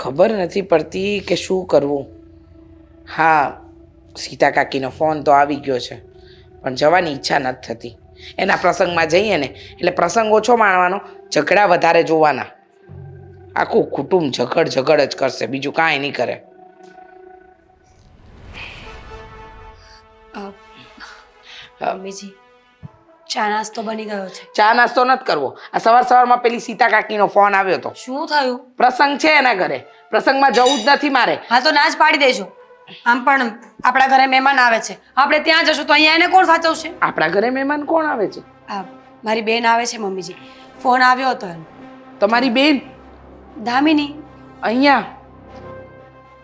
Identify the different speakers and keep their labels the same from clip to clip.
Speaker 1: ખબર નથી પડતી કે શું કરવું. હા, સીતા કાકીનો ફોન તો આવી ગયો છે, પણ જવાની ઈચ્છા નથી થતી. એના પ્રસંગમાં જઈએ ને એટલે પ્રસંગ ઓછો માણવાનો, ઝઘડા વધારે જોવાના. આખું કુટુંબ ઝઘડ જ કરશે, બીજું કાંઈ નહીં કરે.
Speaker 2: મમ્મીજી, ચા નાસ્તો બની ગયો છે.
Speaker 1: ચા નાસ્તો નથી કરવો. આ સવારમાં પેલી સીતા કાકીનો ફોન આવ્યો હતો.
Speaker 2: શું થયું?
Speaker 1: પ્રસંગ છે એના ઘરે, પ્રસંગમાં જવું જ નથી મારે.
Speaker 2: હા તો ના જ પાડી દેજો. આમ પણ આપણા ઘરે મહેમાન આવે છે, આપણે ત્યાં જશું તો અહીંયા એને કોણ સાચવશે?
Speaker 1: આપણા ઘરે મહેમાન કોણ આવે છે?
Speaker 2: મારી બેન આવે છે મમ્મીજી. ફોન આવ્યો હતો એનો.
Speaker 1: તમારી બેન?
Speaker 2: દામિની.
Speaker 1: અહીંયા?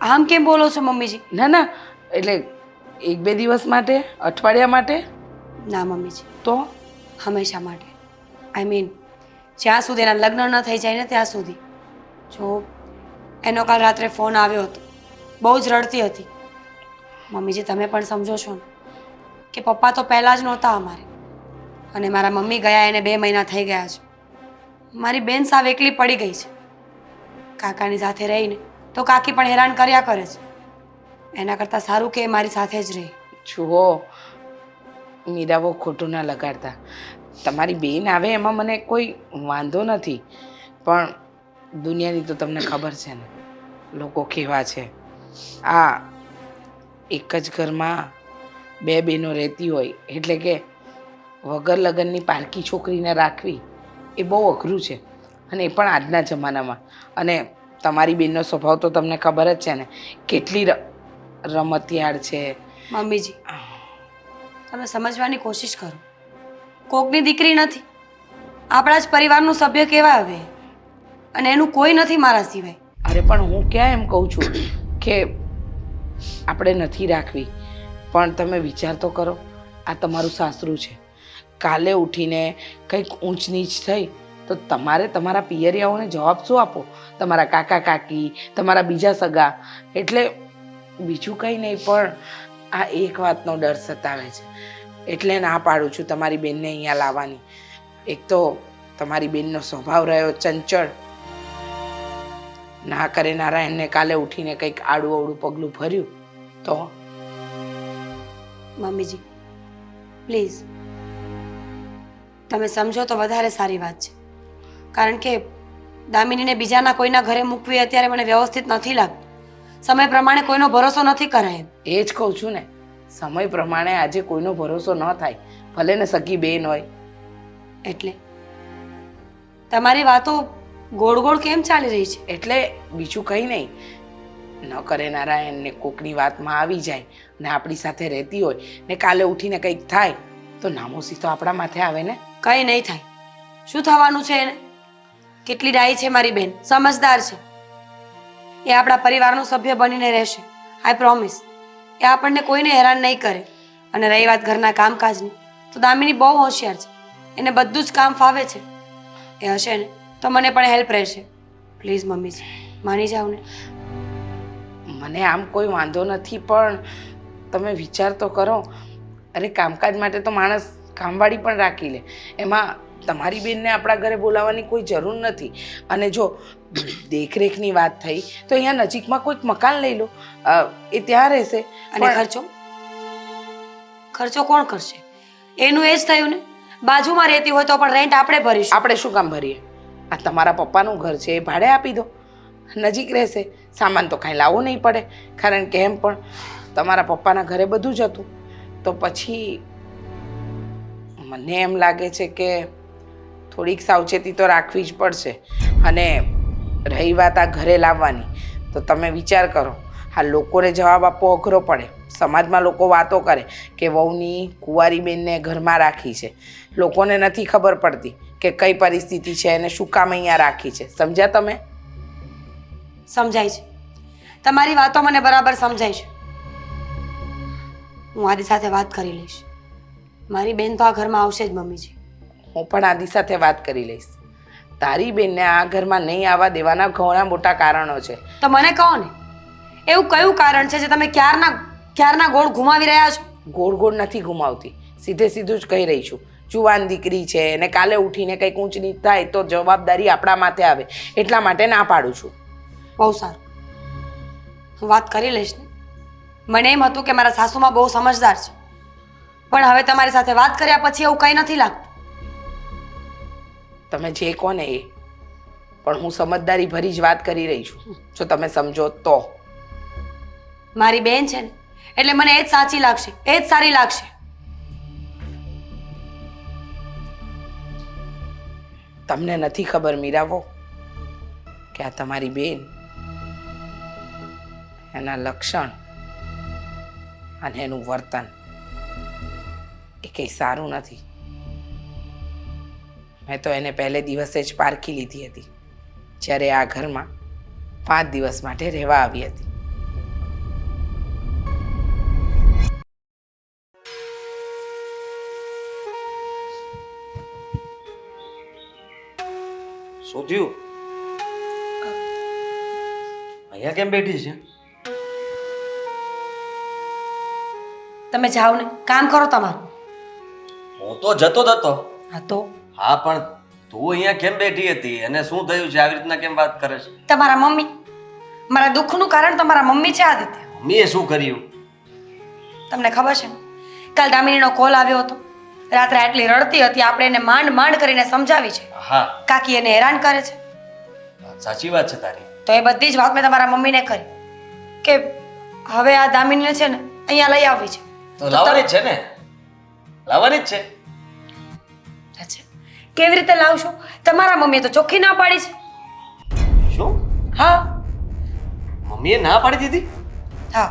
Speaker 2: આમ કેમ બોલો છો મમ્મીજી?
Speaker 1: ના, એટલે 1-2 દિવસ માટે, અઠવાડિયા માટે?
Speaker 2: ના મમ્મીજી,
Speaker 1: તો
Speaker 2: હંમેશા માટે. આઈ મીન જ્યાં સુધી એના લગ્ન ન થઈ જાય ને ત્યાં સુધી. જો એનો કાલ રાત્રે ફોન આવ્યો હતો, બહુ જ રડતી હતી. મમ્મીજી તમે પણ સમજો છો ને કે પપ્પા તો પહેલાં જ નહોતા અમારે, અને મારા મમ્મી ગયા એને 2 મહિના થઈ ગયા છે. મારી બેન સાવ એકલી પડી ગઈ છે. કાકાની સાથે રહીને તો કાકી પણ હેરાન કર્યા કરે છે. એના કરતાં સારું કે એ મારી સાથે જ રહે.
Speaker 1: જુઓ મીરા, બહુ ખોટું ના લગાડતા. તમારી બેન આવે એમાં મને કોઈ વાંધો નથી, પણ દુનિયાની તો તમને ખબર છે ને લોકો કેવા છે. આ એક જ ઘરમાં 2 બહેનો રહેતી હોય એટલે કે વગર લગ્નની પારકી છોકરીને રાખવી એ બહુ અઘરું છે, અને એ પણ આજના જમાનામાં. અને તમારી બેનનો સ્વભાવ તો તમને ખબર જ છે ને, કેટલી રમતિયાળ છે.
Speaker 2: મમ્મીજી તમે સમજવાની કોશિશ કરો. કોકની દીકરી નથી, આપણા જ પરિવારનું સભ્ય કહેવાય હવે, અને એનું કોઈ નથી મારા સિવાય.
Speaker 1: અરે પણ હું ક્યાં એમ કહું છું કે આપણે નથી રાખવી, પણ તમે વિચાર તો કરો, આ તમારું સાસરું છે. કાલે ઉઠીને કંઈક ઊંચ નીચ થઈ તો તમારે તમારા પિયરિયાઓને જવાબ શું આપો? તમારા કાકા કાકી, તમારા બીજા સગા. એટલે બીજું કંઈ નહીં, પણ આ એક વાતનો ડર સતાવે છે, એટલે ના પાડું છું તમારી બેનને અહીંયા લાવવાની. એક તો તમારી બેનનો સ્વભાવ રહ્યો ચંચળ, ના કરે નારાયણને કાલે ઉઠીને કંઈક આડું અવળું પગલું ભર્યું તો.
Speaker 2: મમ્મીજી પ્લીઝ તમે સમજો તો વધારે સારી વાત છે, કારણ કે દામિનીને બીજાના કોઈના ઘરે મૂકવી અત્યારે મને વ્યવસ્થિત નથી લાગતું. સમય પ્રમાણે કોઈનો ભરોસો નથી કરાય.
Speaker 1: એ જ કહું છું ને, સમય પ્રમાણે આજે કોઈનો ભરોસો ન થાય, ભલે ને સગી બેન હોય.
Speaker 2: એટલે તમારી વાતો ગોળ ગોળ કેમ ચાલી રહી છે?
Speaker 1: એટલે બીજું કંઈ નહીં, ન કરે નારાયણને કોકની વાતમાં આવી જાય ને આપણી સાથે રહેતી હોય ને કાલે ઉઠીને કંઈક થાય તો નામોસી તો આપણા માથે આવે ને.
Speaker 2: કંઈ નહીં થાય. શું થવાનું છે એને? કેટલી ડાઈ છે મારી બેન, સમજદાર છે. એ આપણા પરિવારનો સભ્ય બનીને રહેશે, આઈ પ્રોમિસ. એ આપણને કોઈને હેરાન નહીં કરે. અને રહી વાત ઘરના કામકાજની, તો દામિની બહુ હોશિયાર છે, એને બધું જ કામ ફાવે છે. એ હશે ને તો મને પણ હેલ્પ રહેશે. પ્લીઝ મમ્મીજી માની જાઓ ને.
Speaker 1: મને આમ કોઈ વાંધો નથી, પણ તમે વિચાર તો કરો. અરે કામકાજ માટે તો માણસ કામવાળી પણ રાખી લે, એમાં તમારી બેનને આપણા ઘરે બોલાવવાની કોઈ જરૂર નથી. અને જો દેખરેખની વાત થઈ તો અહીંયા નજીકમાં કોઈક મકાન લઈ લો, એ ત્યાં રહેશે.
Speaker 2: અને ખર્ચો કોણ કરશે? એનું એ જ થયું ને, બાજુમાં રહેતી હોય તો પણ રેન્ટ આપણે ભરીશું.
Speaker 1: આપણે શું કામ ભરીએ? આ તમારા પપ્પાનું ઘર છે, એ ભાડે આપી દો, નજીક રહેશે. સામાન તો કાંઈ લાવવો નહીં પડે, કારણ કે એમ પણ તમારા પપ્પાના ઘરે બધું જ હતું. તો પછી મને એમ લાગે છે કે થોડીક સાવચેતી તો રાખવી જ પડશે. અને રહી વાત આ ઘરે લાવવાની, તો તમે વિચાર કરો, આ લોકોને જવાબ આપવો અઘરો પડે. સમાજમાં લોકો વાતો કરે કે વહુની કુંવારી બેનને ઘરમાં રાખી છે. લોકોને નથી ખબર પડતી કે કઈ પરિસ્થિતિ છે અને શું કામ અહીંયા રાખી છે. સમજ્યા તમે?
Speaker 2: સમજાય છે, તમારી વાતો મને બરાબર સમજાય છે. હું આદિ સાથે વાત કરી લઈશ. મારી બેન તો આ ઘરમાં આવશે જ મમ્મીજી.
Speaker 1: હું પણ આદિ સાથે વાત કરી લઈશ. તારી બેનને આ ઘરમાં નહીં આવવા દેવાના ઘણા મોટા કારણો છે.
Speaker 2: તો મને કહો ને, એવું કયું કારણ છે જે તમે ક્યારના ગોળ ઘુમાવી રહ્યા છો?
Speaker 1: ગોળ ગોળ નથી ઘુમાવતી, સીધે સીધું જ કહી રહી છું. જુવાન દીકરી છે અને કાલે ઉઠીને કંઈક ઊંચ નીચ થાય તો જવાબદારી આપણા માથે આવે, એટલા માટે ના પાડું છું.
Speaker 2: બહુ સારું, હું વાત કરી લઈશ ને. મને એમ હતું કે મારા સાસુમાં બહુ સમજદાર છે, પણ હવે તમારી સાથે વાત કર્યા પછી એવું કંઈ નથી લાગતું.
Speaker 1: તમે જે કહો ને એ, પણ હું સમજદારી ભરી જ વાત કરી રહી છું. જો તમે સમજો તો.
Speaker 2: મારી બેન છે ને એટલે મને એ જ સાચી લાગશે, એ જ સારી લાગશે.
Speaker 1: તમને નથી ખબર મીરાવો કે આ તમારી બેન, એના લક્ષણ અને એનું વર્તન એ કંઈ સારું નથી. મેં તો એને પહેલે દિવસે જ પારખી લીધી હતી જ્યારે આ ઘરમાં 5 દિવસ માટે રહેવા આવી હતી.
Speaker 3: શું થયું? અહીંયા કેમ બેઠી છે?
Speaker 2: તમે જાઓ ને, કામ કરો તમારું.
Speaker 3: હું તો જતો જ હતો.
Speaker 2: હા તો
Speaker 3: હા, પણ તું અહીંયા કેમ બેઠી હતી અને શું થયું છે? આવી રીતના કેમ વાત કરે છે?
Speaker 2: તમારા મમ્મી, મારા દુઃખનું કારણ તમારા મમ્મી છે આદિત્ય.
Speaker 3: મમ્મીએ શું કર્યું?
Speaker 2: તમને ખબર છે ને, કાલ દામિનીનો કોલ આવ્યો હતો. રાત્રે આટલી રડતી હતી, આપણે એને માંડ માંડ કરીને સમજાવી છે.
Speaker 3: હા,
Speaker 2: કાકી એને હેરાન કરે છે.
Speaker 3: સાચી વાત છે તારી.
Speaker 2: તો એ બધી જ વાત મેં તમારા મમ્મીને કરી કે હવે આ દામિનીને છે ને અહીંયા લઈ આવવી છે.
Speaker 3: તો લાવવાની જ છે ને, લાવવાની જ છે.
Speaker 2: અચ્છા, કેવી રીતે લાવશો? તમારા મમ્મીએ તો ચોખ્ખી ના પાડી છે.
Speaker 3: શું?
Speaker 2: હા
Speaker 3: મમ્મીએ ના પાડી દીધી?
Speaker 2: હા,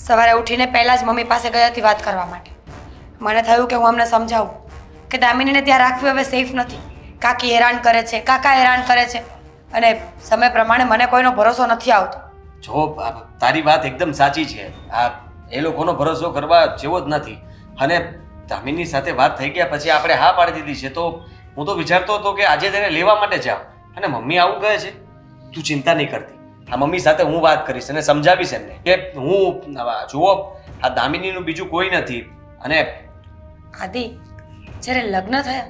Speaker 2: સવારે ઉઠીને પહેલા જ મમ્મી પાસે ગઈ હતી વાત કરવા માટે. મને થયું કે હું અમને સમજાવું કે દામિનીને ત્યાં રાખવી હવે સેફ નથી. કાકી હેરાન કરે છે, કાકા હેરાન કરે છે, અને સમય પ્રમાણે મને કોઈનો ભરોસો નથી આવતો.
Speaker 3: જો તારી વાત એકદમ સાચી છે. આ એ લોકોનો ભરોસો કરવા જેવો જ નથી. અને દામિની સાથે વાત થઈ ગયા પછી આપણે હા પાડી દીધી છે, તો હું તો વિચારતો હતો કે આજે તેને લેવા માટે જાવ. અને મમ્મી આવું કહે છે. તું ચિંતા નહીં કરતી, આ મમ્મી સાથે હું વાત કરીશ અને સમજાવીશ એમને કે હું જુઓ આ દામિનીનું બીજું કોઈ નથી. અને
Speaker 2: આદિ, જ્યારે લગ્ન થયા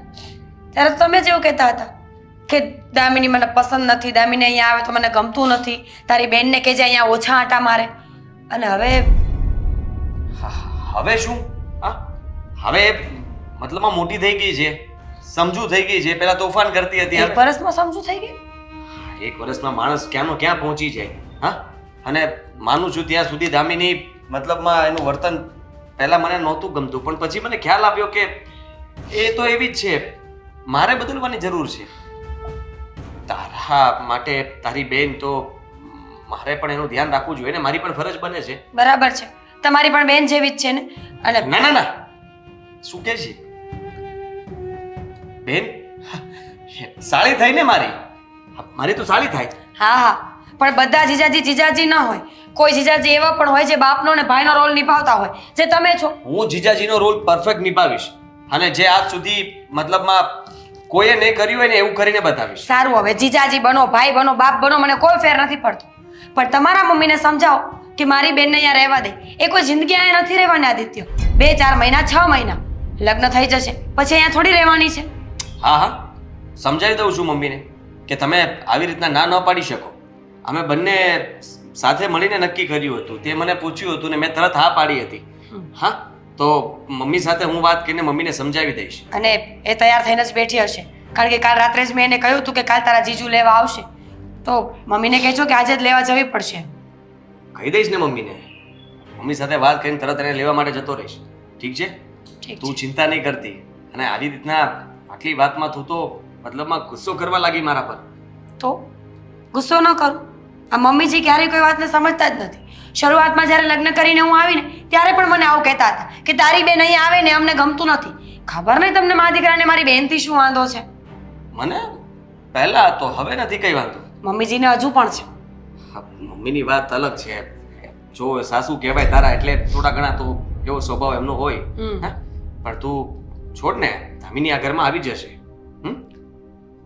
Speaker 2: ત્યારે તો તમે જેવું કહેતા હતા કે દામિની મને પસંદ નથી, દામિની અહીંયા આવે તો મને ગમતું નથી, તારી બેનને કહેજે અહીંયા ઓછા આંટા મારે. અને
Speaker 3: હવે શું? હા, હવે મતલબમાં મોટી થઈ ગઈ છે, સમજુ થઈ ગઈ છે. પેલા તોફાન કરતી હતી,
Speaker 2: એક વર્ષમાં સમજુ થઈ ગઈ.
Speaker 3: એક વર્ષમાં માણસ ક્યાંનો ક્યાં પહોંચી જાય. હા, અને માનું છું ત્યાં સુધી દામિની મતલબમાં એનું વર્તન પહેલા મને નહોતું ગમતું, પણ પછી મને ખ્યાલ આવ્યો કે એ તો એવી જ છે, મારે બદલવાની જરૂર છે. તારા માટે તારી બેન તો મારે પણ એનું ધ્યાન રાખવું જોઈએ ને, મારી પણ ફરજ બને છે.
Speaker 2: બરાબર છે, તમારી પણ બેન જેવી જ છે ને. અને
Speaker 3: ના ના ના, શું કે છે? બેન સાળી થાય ને મારી, મારી તો સાળી થાય.
Speaker 2: હા હા, પણ બધા જીજાજી જીજાજી ન હોય. કોઈ જીજાજી એવા પણ હોય જે બાપનો અને ભાઈનો રોલ નિભાવતા હોય, જે તમે છો.
Speaker 3: હું જીજાજીનો રોલ પરફેક્ટ નિભાવીશ, અને જે આજ સુધી મતલબમાં કોઈએ નહીં કર્યું હોય ને એવું કરીને બતાવીશ.
Speaker 2: સારું, હવે જીજાજી બનો, ભાઈ બનો, બાપ બનો, મને કોઈ ફેર નથી પડતો, પણ તમારા મમ્મીને સમજાવો કે મારી બેનને અહીંયા રહેવા દે. એ કોઈ જિંદગી અહીંયા નથી રહેવાની આદિત્ય. 2-4 મહિના, 6 મહિના લગ્ન થઈ જશે પછી અહીંયા થોડી રહેવાની છે.
Speaker 3: હા હા, સમજાવી દઉં છું મમ્મીને કે તમે આવી રીતના ના ન પાડી શકો. અમે બંને સાથે મળીને નક્કી કર્યું હતું, તે મને પૂછ્યું હતું ને મેં તરત હા પાડી હતી. હા, તો મમ્મી સાથે હું વાત કરીને મમ્મીને સમજાવી દઈશ.
Speaker 2: અને એ તૈયાર થઈને જ બેઠી હશે, કારણ કે કાલ રાત્રે જ મેં એને કહ્યું હતું કે કાલ તારા જીજુ લેવા આવશે, તો મમ્મીને કહેજો કે આજે જ લેવા જવી પડશે.
Speaker 3: કહી દઈશ ને મમ્મીને. મમ્મી સાથે વાત કરીને તરત એને લેવા માટે જતો રહીશ. ઠીક છે?
Speaker 2: ઠીક
Speaker 3: તું
Speaker 2: છે.
Speaker 3: ચિંતા નહીં કરતી. અને આવી રીતના આટલી વાતમાં તું તો મતલબમાં ગુસ્સો કરવા લાગી મારા પર.
Speaker 2: તો ગુસ્સો ન કરું. આ મમ્મીજી ક્યારેય કોઈ વાતને સમજતા જ નથી. શરૂઆતમાં જ્યારે લગ્ન કરીને હું આવીને ત્યારે પણ મને આવું કહેતા હતા કે તારી બેન અહીં આવે ને અમને ગમતું નથી. ખબર નહીં તમને મારા દીકરાને મારી બેનથી શું વાંધો છે.
Speaker 3: મને પહેલા હતો, હવે નથી કઈ વાંધો.
Speaker 2: મમ્મીજીને હજુ પણ છે.
Speaker 3: હા, મમ્મીની વાત અલગ છે. જો સાસુ કહેવાય તારા એટલે થોડા ઘણા તો એવો સ્વભાવ એમનો હોય. હા, પણ તું છોડ ને, દામિની આ ઘરમાં આવી જશે.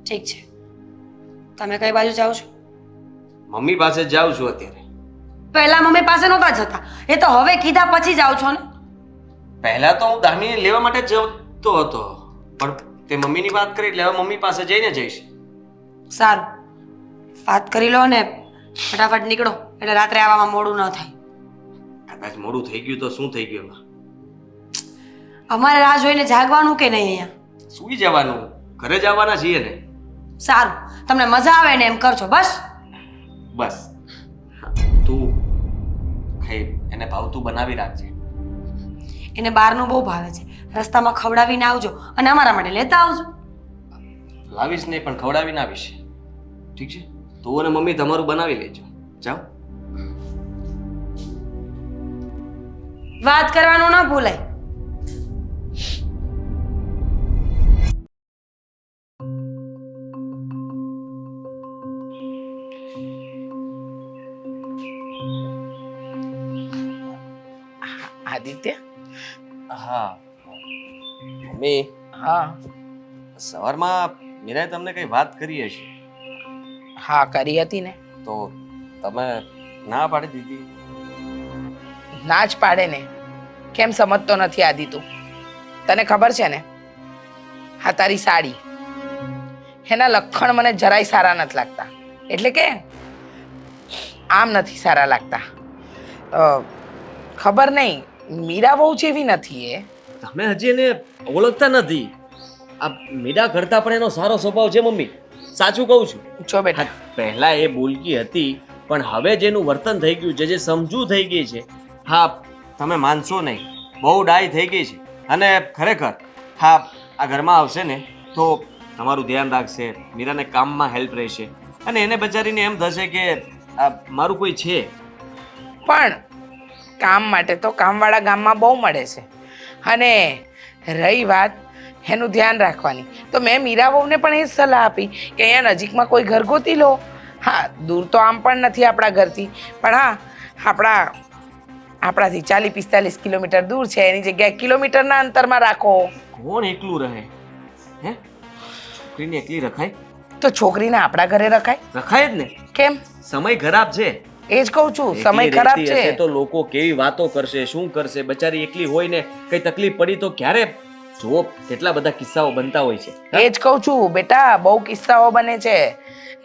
Speaker 2: ઠીક છે. તમે કઈ બાજુ જાઓ છો?
Speaker 3: મમ્મી પાસે જ જાઉં છું અત્યારે.
Speaker 2: પહેલા મમ્મી પાસે નહોતા જતા, એ તો હવે કીધા પછી જાઓ છો ને.
Speaker 3: પહેલા તો હું દામિની લેવા માટે જતો હતો, પણ તે મમ્મીની વાત કરી એટલે હવે મમ્મી પાસે જઈને જઈશ.
Speaker 2: સારું, વાત કરી લો ને ફટાફટ નીકળો એટલે રાત્રે આવવામાં મોડું ન થાય.
Speaker 3: કદાચ મોડું થઈ ગયું તો શું થઈ ગયું?
Speaker 2: અમારે રાહ જોઈને જાગવાનું કે નહીં અહીંયા?
Speaker 3: સૂઈ જવાનું, ઘરે જવાના છીએ ને.
Speaker 2: સારું, તમને મજા આવે ને એમ કરજો બસ.
Speaker 3: બસ તું ખાઈ એને ભાવતું બનાવી રાખજે.
Speaker 2: એને બહારનું બહુ ભાવે છે. રસ્તામાં ખવડાવીને આવજો અને અમારા માટે લેતા આવજો.
Speaker 3: લાવીશ નહીં પણ ખવડાવીને આવીશ. ઠીક છે? તું અને મમ્મી તમારું બનાવી લેજો. જાઓ.
Speaker 2: વાત કરવાનું ન ભૂલાય.
Speaker 1: આદિત્ય.
Speaker 3: હા મમ્મી,
Speaker 1: હા.
Speaker 3: સવારમાં મીરાએ તમને કઈ વાત કરી હશે
Speaker 1: હા, કરી હતી ને.
Speaker 3: તો તમે ના પાડી દીધી?
Speaker 1: ના જ પાડે ને. કેમ સમજતો નથી આદિ તું? તને ખબર છે ને, હા તારી સાડી, એના લક્ષણ મને જરાય સારા નથી લાગતા. એટલે કે આમ નથી સારા લાગતા. ખબર નહીં, મીરા બહુ જેવી નથી એ.
Speaker 3: તમે હજી એને ઓળખતા નથી. આ મીરા કરતા પણ એનો સારો સ્વભાવ છે મમ્મી. સાચું કહું છું.
Speaker 1: જો બેટા,
Speaker 3: પહેલા એ બોલકી હતી પણ હવે જેનું વર્તન થઈ ગયું છે, જે સમજુ થઈ ગઈ છે, હા તમે માનશો નહીં, બહુ ડાય થઈ ગઈ છે. અને ખરેખર હા આ ઘરમાં આવશે ને તો તમારું ધ્યાન રાખશે, મીરાને કામમાં હેલ્પ રહેશે અને એને બચારીને એમ થશે કે આ મારું કોઈ છે.
Speaker 1: પણ કામ માટે તો કામવાળા ગામમાં બહુ મળે છે. અને રહી વાત એનું ધ્યાન રાખવાની, તો મેં મીરા બહુને પણ એ જ સલાહ આપી કે અહીંયા નજીકમાં કોઈ ઘર ગોતી લો. હા, દૂર તો આમ પણ નથી આપણા ઘરથી, પણ હા આપણાથી 40-45 કિલોમીટર દૂર છે, એની જગ્યાએ કિલોમીટરના અંતરમાં રાખો.
Speaker 3: કોણ એકલું રહે? હે, છોકરીને એકલી રખાય?
Speaker 1: તો છોકરીને આપણા ઘરે રખાય.
Speaker 3: રખાય જ ને.
Speaker 1: કેમ?
Speaker 3: સમય ખરાબ છે.
Speaker 1: એ જ કહું છું, સમય
Speaker 3: એકલી
Speaker 1: ખરાબ
Speaker 3: રહેતી
Speaker 1: છે.
Speaker 3: હશે તો લોકો કેવી વાતો કરશે, શું કરશે? બચારી એકલી હોય ને કઈ તકલીફ પડી તો ક્યારે? જુઓ કેટલા બધા કિસ્સાઓ બનતા હોય છે.
Speaker 1: એ જ કહું છું બેટા, બહુ કિસ્સાઓ બને છે.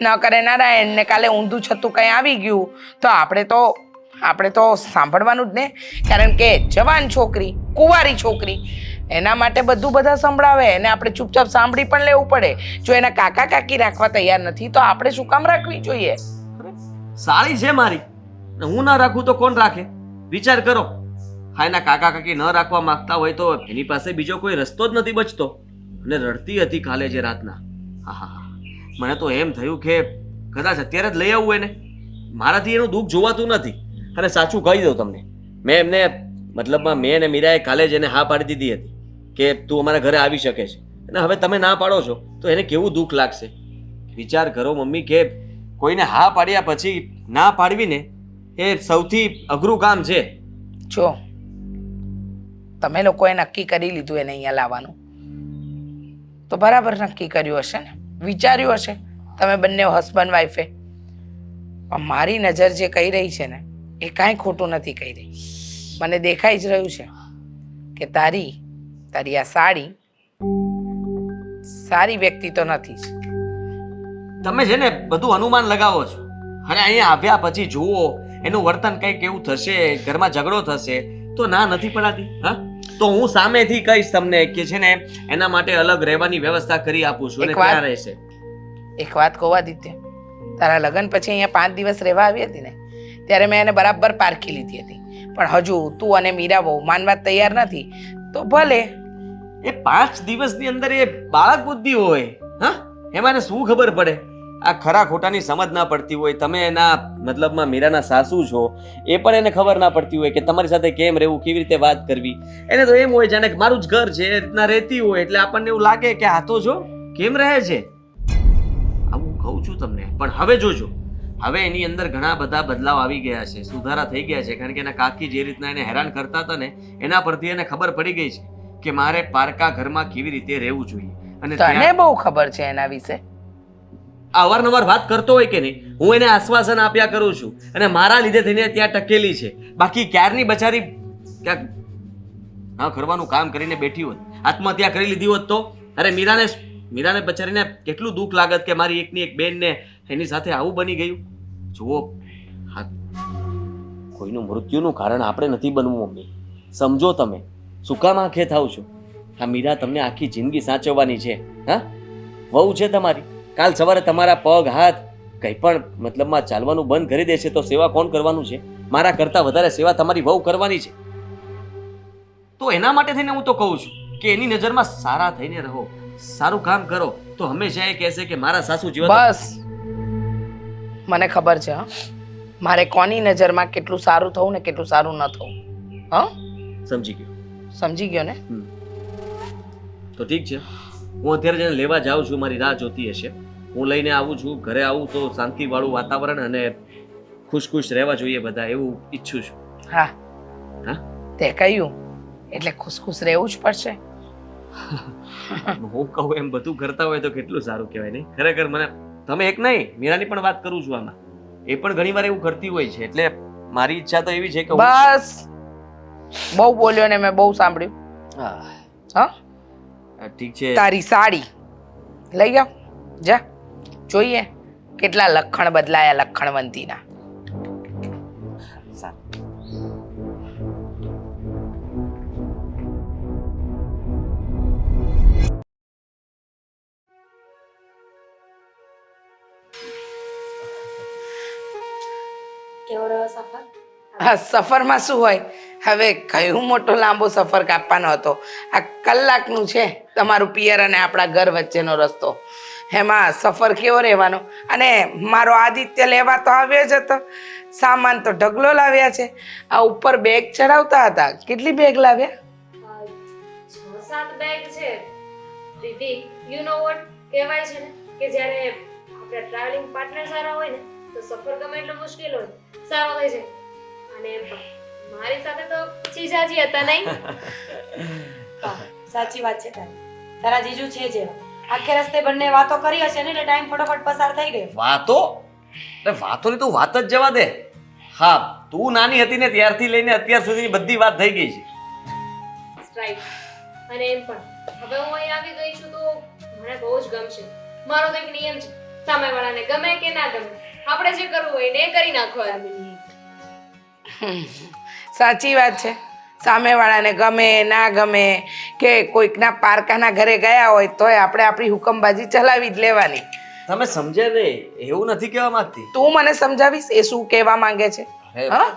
Speaker 1: ન કરે નારાયણ ને કાલે ઊંધું છતું કંઈ આવી ગયું તો આપણે તો સાંભળવાનું જ ને. કારણ કે જવાન છોકરી, કુંવારી છોકરી, એના માટે બધું બધા સંભળાવે અને આપણે ચૂપચાપ સાંભળી પણ લેવું પડે. જો એના કાકા કાકી રાખવા તૈયાર નથી તો આપણે શું કામ રાખવી જોઈએ?
Speaker 3: સાળી છે મારી, હું ના રાખું તો કોણ રાખે? વિચાર કરો. હા, એના કાકા કાકી ન રાખવા માંગતા હોય તો એની પાસે બીજો કોઈ રસ્તો જ નથી બચતો. અને રડતી હતી કાલે જે રાતના. હા, મને તો એમ થયું કે કદાચ અત્યારે જ લઈ આવું એને. મારાથી એનું દુઃખ જોવાતું નથી. અને સાચું કહી દઉં તમને, મેં એમને મતલબમાં મેં અને મીરાએ કાલે જ એને હા પાડી દીધી હતી કે તું અમારા ઘરે આવી શકે છે. અને હવે તમે ના પાડો છો તો એને કેવું દુઃખ લાગશે. વિચાર કરો મમ્મી કે કોઈને હા પાડ્યા પછી ના પાડવી ને એ સૌથી અઘરું કામ છે.
Speaker 1: જો તમે લોકોએ નક્કી કરી લીધું એને અહીંયા લાવવાનું, તો બરાબર નક્કી કર્યું હશે ને, વિચાર્યું હશે તમે બંને હસબન્ડ વાઈફે. પણ મારી નજર જે કહી રહી છે ને એ કાંઈ ખોટું નથી કહી રહી. મને દેખાઈ જ રહ્યું છે કે તારી આ સાડી સારી વ્યક્તિ તો નથી જ.
Speaker 3: તમે છે ને બધું અનુમાન લગાવો છો. અને અહીંયા આવ્યા પછી જુઓ એનું વર્તન કંઈક કેવું થશે, ઘરમાં ઝઘડો થશે તો ના નથી પડાતી. હા, તો હું સામેથી કહીશ તમને કે છે ને એના માટે અલગ રહેવાની વ્યવસ્થા કરી આપું છું. અને ત્યાં રહેશે.
Speaker 1: એક વાત કહું આદિત્ય, તારા લગ્ન પછી અહીંયા 5 દિવસ રહેવા આવી હતી ને ત્યારે મેં એને બરાબર પારખી લીધી હતી. પણ હજુ તું અને મીરા બહુ માનવા તૈયાર નથી તો ભલે.
Speaker 3: એ 5 દિવસની અંદર એ બાળક બુદ્ધિ હોય. હા, એમાં એને શું ખબર પડે? આ ખરા ખોટાની સમજ ના પડતી હોય. તમે એના મતલબમાં મીરાના સાસુ છો, એ પણ એને ખબર ના પડતી હોય કે તમારી સાથે કેમ રહેવું, કેવી રીતે વાત કરવી. એને તો એમ હોય જાણે કે મારું જ ઘર છે, એ રીતના રહેતી હોય. એટલે આપણને એવું લાગે કે આ તો જો કેમ રહે છે. આવું કહું છું તમને. પણ હવે જોજો, હવે એની અંદર ઘણા બધા બદલાવ આવી ગયા છે, સુધારા થઈ ગયા છે. કારણ કે એના કાકી જે રીતના એને હેરાન કરતા હતા ને એના પરથી એને ખબર પડી ગઈ છે કે મારે પારકા ઘરમાં કેવી રીતે રહેવું જોઈએ. અને
Speaker 1: તને બહુ ખબર છે એના વિશે.
Speaker 3: અવારનવાર વાત કરતો હોય કે નહીં, હું એને આશ્વાસન આપ્યા કરું છું અને મારા લીધે થઈને ત્યાં ટકેલી છે. બાકી ક્યારની બચારી ક્યાંક ન કરવાનું કામ કરીને બેઠી હોત, આત્મહત્યા કરી લીધી હોત તો અરે મીરાને બચારીને કેટલું દુઃખ લાગત કે મારી એકની એક બેનને એની સાથે આવું બની ગયું. જુઓ કોઈનું મૃત્યુનું કારણ આપણે નથી બનવું મમ્મી. સમજો તમે, શું કામ આંખે થાવ છો? આ મીરા તમને આખી જિંદગી સાચવવાની છે. હા, વહુ છે તમારી. કાલ સવારે તમારા પગ હાથ કંઈ પણ મતલબમાં ચાલવાનું બંધ કરી દેશે તો સેવા કોણ કરવાનું છે? મારા કરતાં વધારે સેવા તમારી વહુ કરવાની છે. તો એના માટે થઈને હું તો કહું છું કે એની નજરમાં સારા થઈને રહો, સારું કામ કરો, તો હંમેશા એ કહેશે કે મારા સાસુ જેવા.
Speaker 1: બસ મને ખબર છે હા મારે કોની નજરમાં કેટલું સારું થવું ને કેટલું સારું ન થવું. હા
Speaker 3: સમજી ગયો.
Speaker 1: સમજી ગયો ને?
Speaker 3: તો ઠીક છે, હું અત્યારે જઈને લેવા જાઉં છું. મારી રાહ જોતી હશે. હું લઈને આવું છું. ઘરે આવું તો શાંતિવાળું વાતાવરણ અને ખુશ રહેવા જોઈએ બધા, એવું ઈચ્છું છું.
Speaker 1: હા
Speaker 3: હા,
Speaker 1: તે કહ્યું એટલે ખુશ રહેવું જ પડશે.
Speaker 3: હું કહું એમ બધું કરતા હોય તો કેટલું સારું કહેવાય નહીં? ખરેખર મને તમે એક નહીં, મીરાની પણ વાત કરું છું આમાં. એ પણ ઘણીવાર એવું કરતી હોય છે. એટલે મારી ઈચ્છા તો એવી છે કે
Speaker 1: બસ બહુ બોલ્યો ને મેં બહુ સાંભળ્યું. હા
Speaker 3: ઠીક છે.
Speaker 1: તારી સાડી લઈ આવ જા, જોઈએ કેટલા લખણ બદલાયા લખણવંતીના.
Speaker 2: કેવો રહ્યો સફર?
Speaker 1: હા સફરમાં શું હોય, હવે કયું મોટો લાંબો સફર કાપવાનો હતો. આ કલાકનું છે તમારું પિયર અને આપણા ઘર વચ્ચેનો રસ્તો. એમાં સફર કેવો રહેવાનો? અને મારો આદિત્ય લેવા તો આવ્યો જ હતો, સામાન તો ઢગલો લાવ્યા છે. આ ઉપર બેગ ચડાવતા હતા. કેટલી બેગ લાવ્યા?
Speaker 4: 6-7 બેગ છે દીદી. યુ નો વોટ કહેવાય છે ને કે જ્યારે આપણે ટ્રાવેલિંગ પાર્ટનર સારા હોય ને તો સફર ગમે એટલો મુશ્કેલ હોય સારો થઈ જાય. અને એમ પણ મારી સાથે તો જીજાજી હતા નહીં?
Speaker 2: હા, સાચી વાત છે તારી. તારા જીજુ છે જેવા. આખે રસ્તે બંને વાતો કરી હશે ને એટલે ટાઈમ ફટાફટ પસાર થઈ ગયો.
Speaker 3: વાતો? અરે વાતોની તો વાત જ જવા દે. હા, તું નાની હતી ને ત્યારથી લઈને અત્યાર સુધીની બધી વાત થઈ ગઈ છે.
Speaker 4: રાઈટ. અને એમ પણ હવે હું અહીં આવી ગઈ છું તો મને બહુ જ ગમશે. મારો તો એક નિયમ છે, સામેવાળાને ગમે કે ના ગમે આપણે જે કરવું હોય ને એ કરી નાખવાનું.
Speaker 1: સાચી વાત છે. સામેવાળાને ગમે ના ગમે કે કોઈકના પારકાના ઘરે ગયા હોય તોય આપણે આપણી હુકમબાજી ચલાવી જ લેવાની.
Speaker 3: તમે સમજ્યા નહીં, એવું નથી કહેવા માંગતી.
Speaker 1: તું મને સમજાવીશ એ શું કહેવા માંગે છે? હા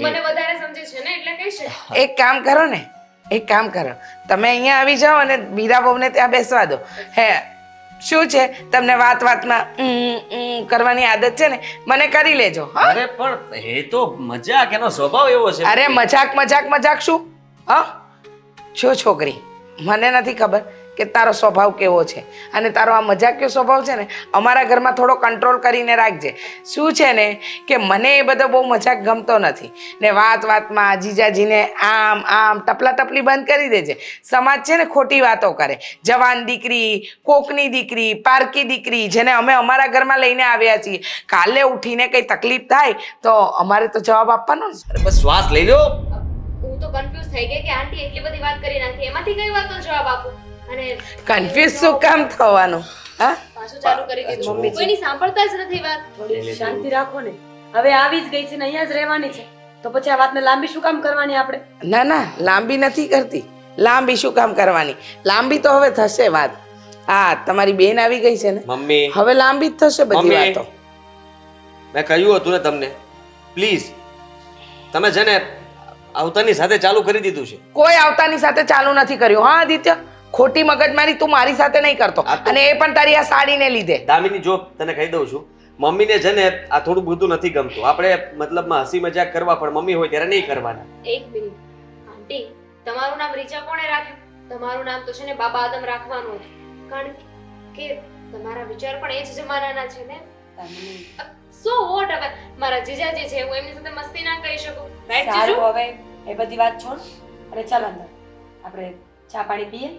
Speaker 4: મને વધારે સમજે છે ને એટલે કહીશ.
Speaker 1: એક કામ કરો ને, એક કામ કરો, તમે અહીંયા આવી જાઓ અને મીરા બહુને ત્યાં બેસવા દો. હે શું છે તમને વાત વાતમાં કરવાની આદત છે ને, મને કરી લેજો. હા
Speaker 3: અરે પણ એ તો મજાક, એનો સ્વભાવ એવો છે.
Speaker 1: અરે મજાક શું? હા શું છોકરી, મને નથી ખબર કે તારો સ્વભાવ કેવો છે, અને તારો આ મજાકિયો સ્વભાવ છે ને અમારા ઘરમાં થોડો કંટ્રોલ કરીને રાખજે. શું છે ને કે મને એ બધો બહુ મજાક ગમતો નથી ને વાતમાં જીજાજીને આમ ટપલા ટપલી બંધ કરી દેજે. સમાજ છે ને ખોટી વાતો કરે. જવાન દીકરી, કોકની દીકરી, પારકી દીકરી, જેને અમે અમારા ઘરમાં લઈને આવ્યા છીએ, કાલે ઉઠીને કંઈ તકલીફ થાય તો અમારે તો જવાબ આપવાનો જ.
Speaker 3: અરે બસ શ્વાસ લઈ લો.
Speaker 4: હું તો કન્ફ્યુઝ થઈ ગઈ કે આંટી એટલી બધી વાત કરી નાખી, એમાંથી કઈ વાતનો જવાબ આપું? અને
Speaker 1: કન્ફ્યુઝ શું કામ થવાનું? હા
Speaker 4: પાછું ચાલુ કરી દીધું. કોઈની સાંભળતા જ નથી વાત.
Speaker 2: થોડી શાંતિ રાખો ને. હવે આવી જ ગઈ છે ને અહીંયા જ રહેવાની છે તો પછી આ વાતને લાંબી શું કામ કરવાની આપણે?
Speaker 1: ના લાંબી નથી કરતી. લાંબી શું કામ કરવાની? લાંબી તો હવે થશે વાત. હા તમારી બેન આવી ગઈ છે ને,
Speaker 3: મમ્મી,
Speaker 1: હવે લાંબી જ થશે બધી
Speaker 3: મમ્મી.
Speaker 1: વાતો.
Speaker 3: મેં કહ્યું હતું ને તમને, પ્લીઝ તમે છે ને આવતાની સાથે ચાલુ કરી દીધું છે.
Speaker 1: કોઈ આવતાની સાથે ચાલુ નથી કર્યું. હા આદિત્ય, ખોટી મગજમારી તું મારી સાથે નહીં કરતો, અને એ પણ તારી આ સાડીને લીધે.
Speaker 3: દામિની જો તને કહી દઉં છું, મમ્મીને છે ને આ થોડું બધું નથી ગમતું. આપણે મતલબમાં હસી મજાક કરવા, પણ મમ્મી હોય ત્યારે નહીં કરવાના.
Speaker 4: એક મિનિટ આંટી, તમારું નામ રીચા કોણે રાખ્યું? તમારું નામ તો છે ને બાબા આદમ રાખવાનું હતું, કારણ કે તમારા વિચાર પણ એ જ જમાનાના છે ને. સો વોટ, હવે મારા જીજાજી છે, હું એમની સાથે મસ્તી ના કરી શકું. રાઈટ જીજુ?
Speaker 2: સારું, હવે એ બધી વાત છોડ અને ચાલ અંદર આપણે ચા પાણી પીએ.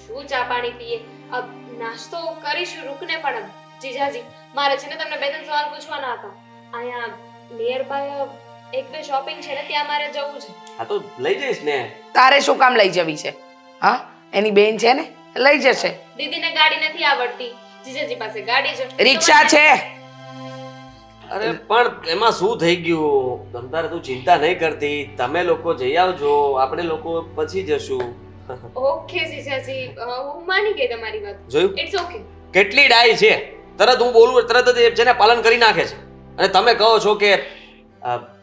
Speaker 4: શું ચા પાણી પીએ? અબ નાસ્તો કરીશું રૂકને. પણ જીજાજી, મારે છે ને તમને 2-3 સવાલ પૂછવાના હતા. અહીંયા નિયર બાય 1-2 શોપિંગ છે ને, ત્યાં મારે જવું છે.
Speaker 3: હા તો લઈ જઈશ ને.
Speaker 1: તારે શું કામ લઈ જવી છે? હા એની બેન છે ને, લઈ જશે.
Speaker 4: દીદીને ગાડી નથી આવડતી, જીજાજી પાસે ગાડી છે.
Speaker 1: રિક્ષા છે.
Speaker 3: અરે પણ એમાં શું થઈ ગયું? તમતારે તું ચિંતા નહીં કરતી, તમે લોકો જઈ આવજો, આપણે લોકો પછી જશું.
Speaker 4: ઓકે જીજાજી, હું માની ગઈ તમારી વાત.
Speaker 3: જોયું?
Speaker 4: It's okay.
Speaker 3: કેટલી ડાય છે, તરત હું બોલું તરત જ એ છે ને પાલન કરી નાખે છે. અને તમે કહો છો કે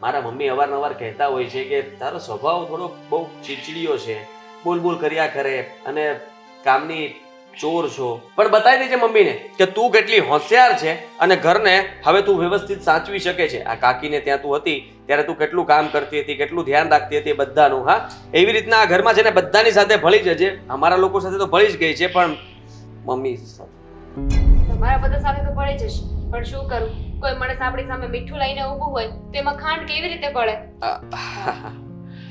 Speaker 3: મારા મમ્મી અવારનવાર કહેતા હોય છે કે તારો સ્વભાવ થોડો બહુ ચીડચીડિયો છે, બોલ બોલ કર્યા કરે અને કામની ચોર છો. પણ બતાવી દેજે મમ્મીને કે તું કેટલી હોશિયાર છે અને ઘરને હવે તું વ્યવસ્થિત સાચવી શકે છે. આ કાકીને ત્યાં તું હતી ત્યારે તું કેટલું કામ કરતી હતી, કેટલું ધ્યાન રાખતી હતી બધાનું. હા, એવી રીતના આ ઘરમાં છે ને બધાની સાથે ભળી જજે. અમારા લોકો સાથે તો ભળી જ ગઈ છે, પણ મમ્મી સાથે
Speaker 4: તમારા બધા સાથે તો પડી જશે, પણ શું કરું? કોઈ માણસ આપણી સામે મીઠું લઈને ઊભું હોય તો એમાં ખાંડ કેવી રીતે પડે?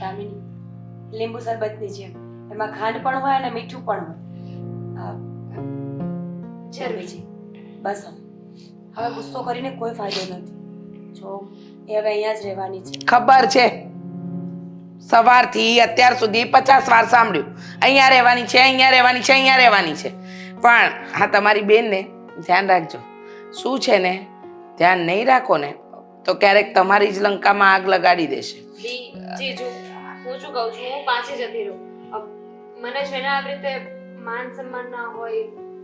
Speaker 2: દામિની, લીંબુ શરબતની જેમ એમાં ખાંડ પણ હોય અને મીઠું પણ હોય.
Speaker 4: જરૂરથી.
Speaker 2: બસ હવે ગુસ્સો કરીને કોઈ ફાયદો નથી. જો એ હવે અહીંયા જ રહેવાની છે.
Speaker 1: ખબર છે, સવારથી અત્યાર સુધી 50 વાર સાંભળ્યું અહીંયા રહેવાની છે, અહીંયા રહેવાની છે, અહીંયા રહેવાની છે. પણ હા, તમારી બેનને ધ્યાન રાખજો. શું છે ને, ધ્યાન નહીં રાખો ને તો ક્યારેક તમારી જ લંકામાં આગ લગાડી દેશે.
Speaker 4: જીજુ, હું શું કહું છું, હું પાછી જતી રહું. મને છે ને આવી રીતે માન સન્માન ના હોય,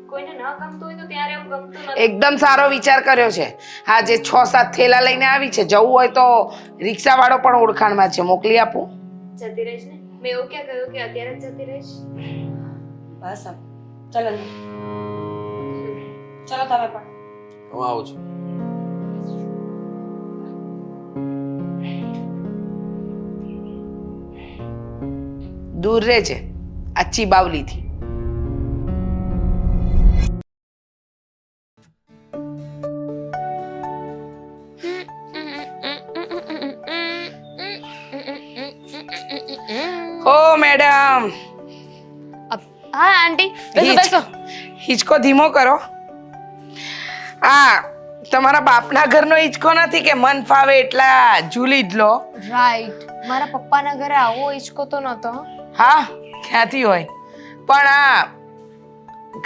Speaker 4: કોઈને ન ગમતું હોય તો ત્યારે એવું ગમતું નથી.
Speaker 1: એકદમ સારો વિચાર કર્યો છે. હા, જે 6-7 થેલા લઈને આવી છે, જવું હોય તો રિક્ષાવાળો પણ ઓળખાણમાં છે, મોકલી આપું.
Speaker 4: જતી રહીશ ને? મેં એવું ક્યાં કહ્યું કે અત્યારે જ જતી રહીશ?
Speaker 2: બસ ચલો ચલો તમે પણ.
Speaker 3: હું આવું છું.
Speaker 1: દૂર રહેજે આચી બાવલીથી. ઓ મેડમ.
Speaker 4: હા આંટી, બેસો બેસો.
Speaker 1: હિંચકો ધીમો કરો. આ તમારા બાપના ઘરનો હિંચકો નથી કે મન ફાવે એટલા ઝૂલી જ લો?
Speaker 4: રાઈટ, મારા પપ્પાના ઘરે આવો હિંચકો તો નહોતો.
Speaker 1: હા, ક્યાંથી હોય, પણ આ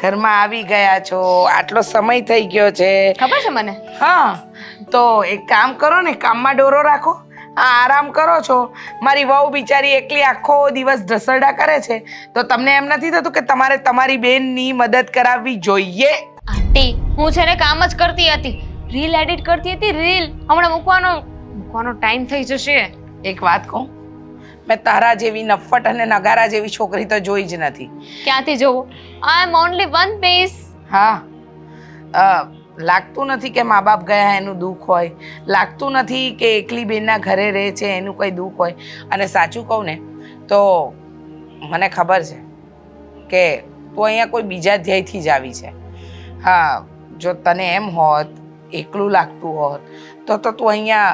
Speaker 1: ઘરમાં આવી ગયા છો, આટલો સમય થઈ ગયો છે.
Speaker 4: ખબર છે મને.
Speaker 1: હા, તો એક કામ કરો ને, કામમાં ડોરો રાખો. આ આરામ કરો છો. મારી વહુ બિચારી એકલી આખો દિવસ ઢસરડા કરે છે, તો તમને એમ નથી થતું કે તમારે તમારી બેનની મદદ કરાવવી જોઈએ?
Speaker 4: આંટી, હું છે ને કામ જ કરતી હતી, રીલ એડિટ કરતી હતી. રીલ હમણાં મૂકવાનો ટાઈમ થઈ જશે.
Speaker 1: એક વાત કહું, મેં તારા જેવી નફ્ફટ અને નગારા જેવી છોકરી તો જોઈ જ નથી.
Speaker 4: ક્યાંથી જોવો? આઈ એમ ઓનલી વન પીસ.
Speaker 1: હા, લાગતું નથી કે મા બાપ ગયા એનું દુઃખ હોય, લાગતું નથી કે એકલી બેનના ઘરે રહે છે એનું કંઈ દુઃખ હોય. અને સાચું કહું ને તો મને ખબર છે કે તું અહીંયા કોઈ બીજા ધ્યેયથી જ આવી છે. હા, જો તને એમ હોત, એકલું લાગતું હોત તો તું અહીંયા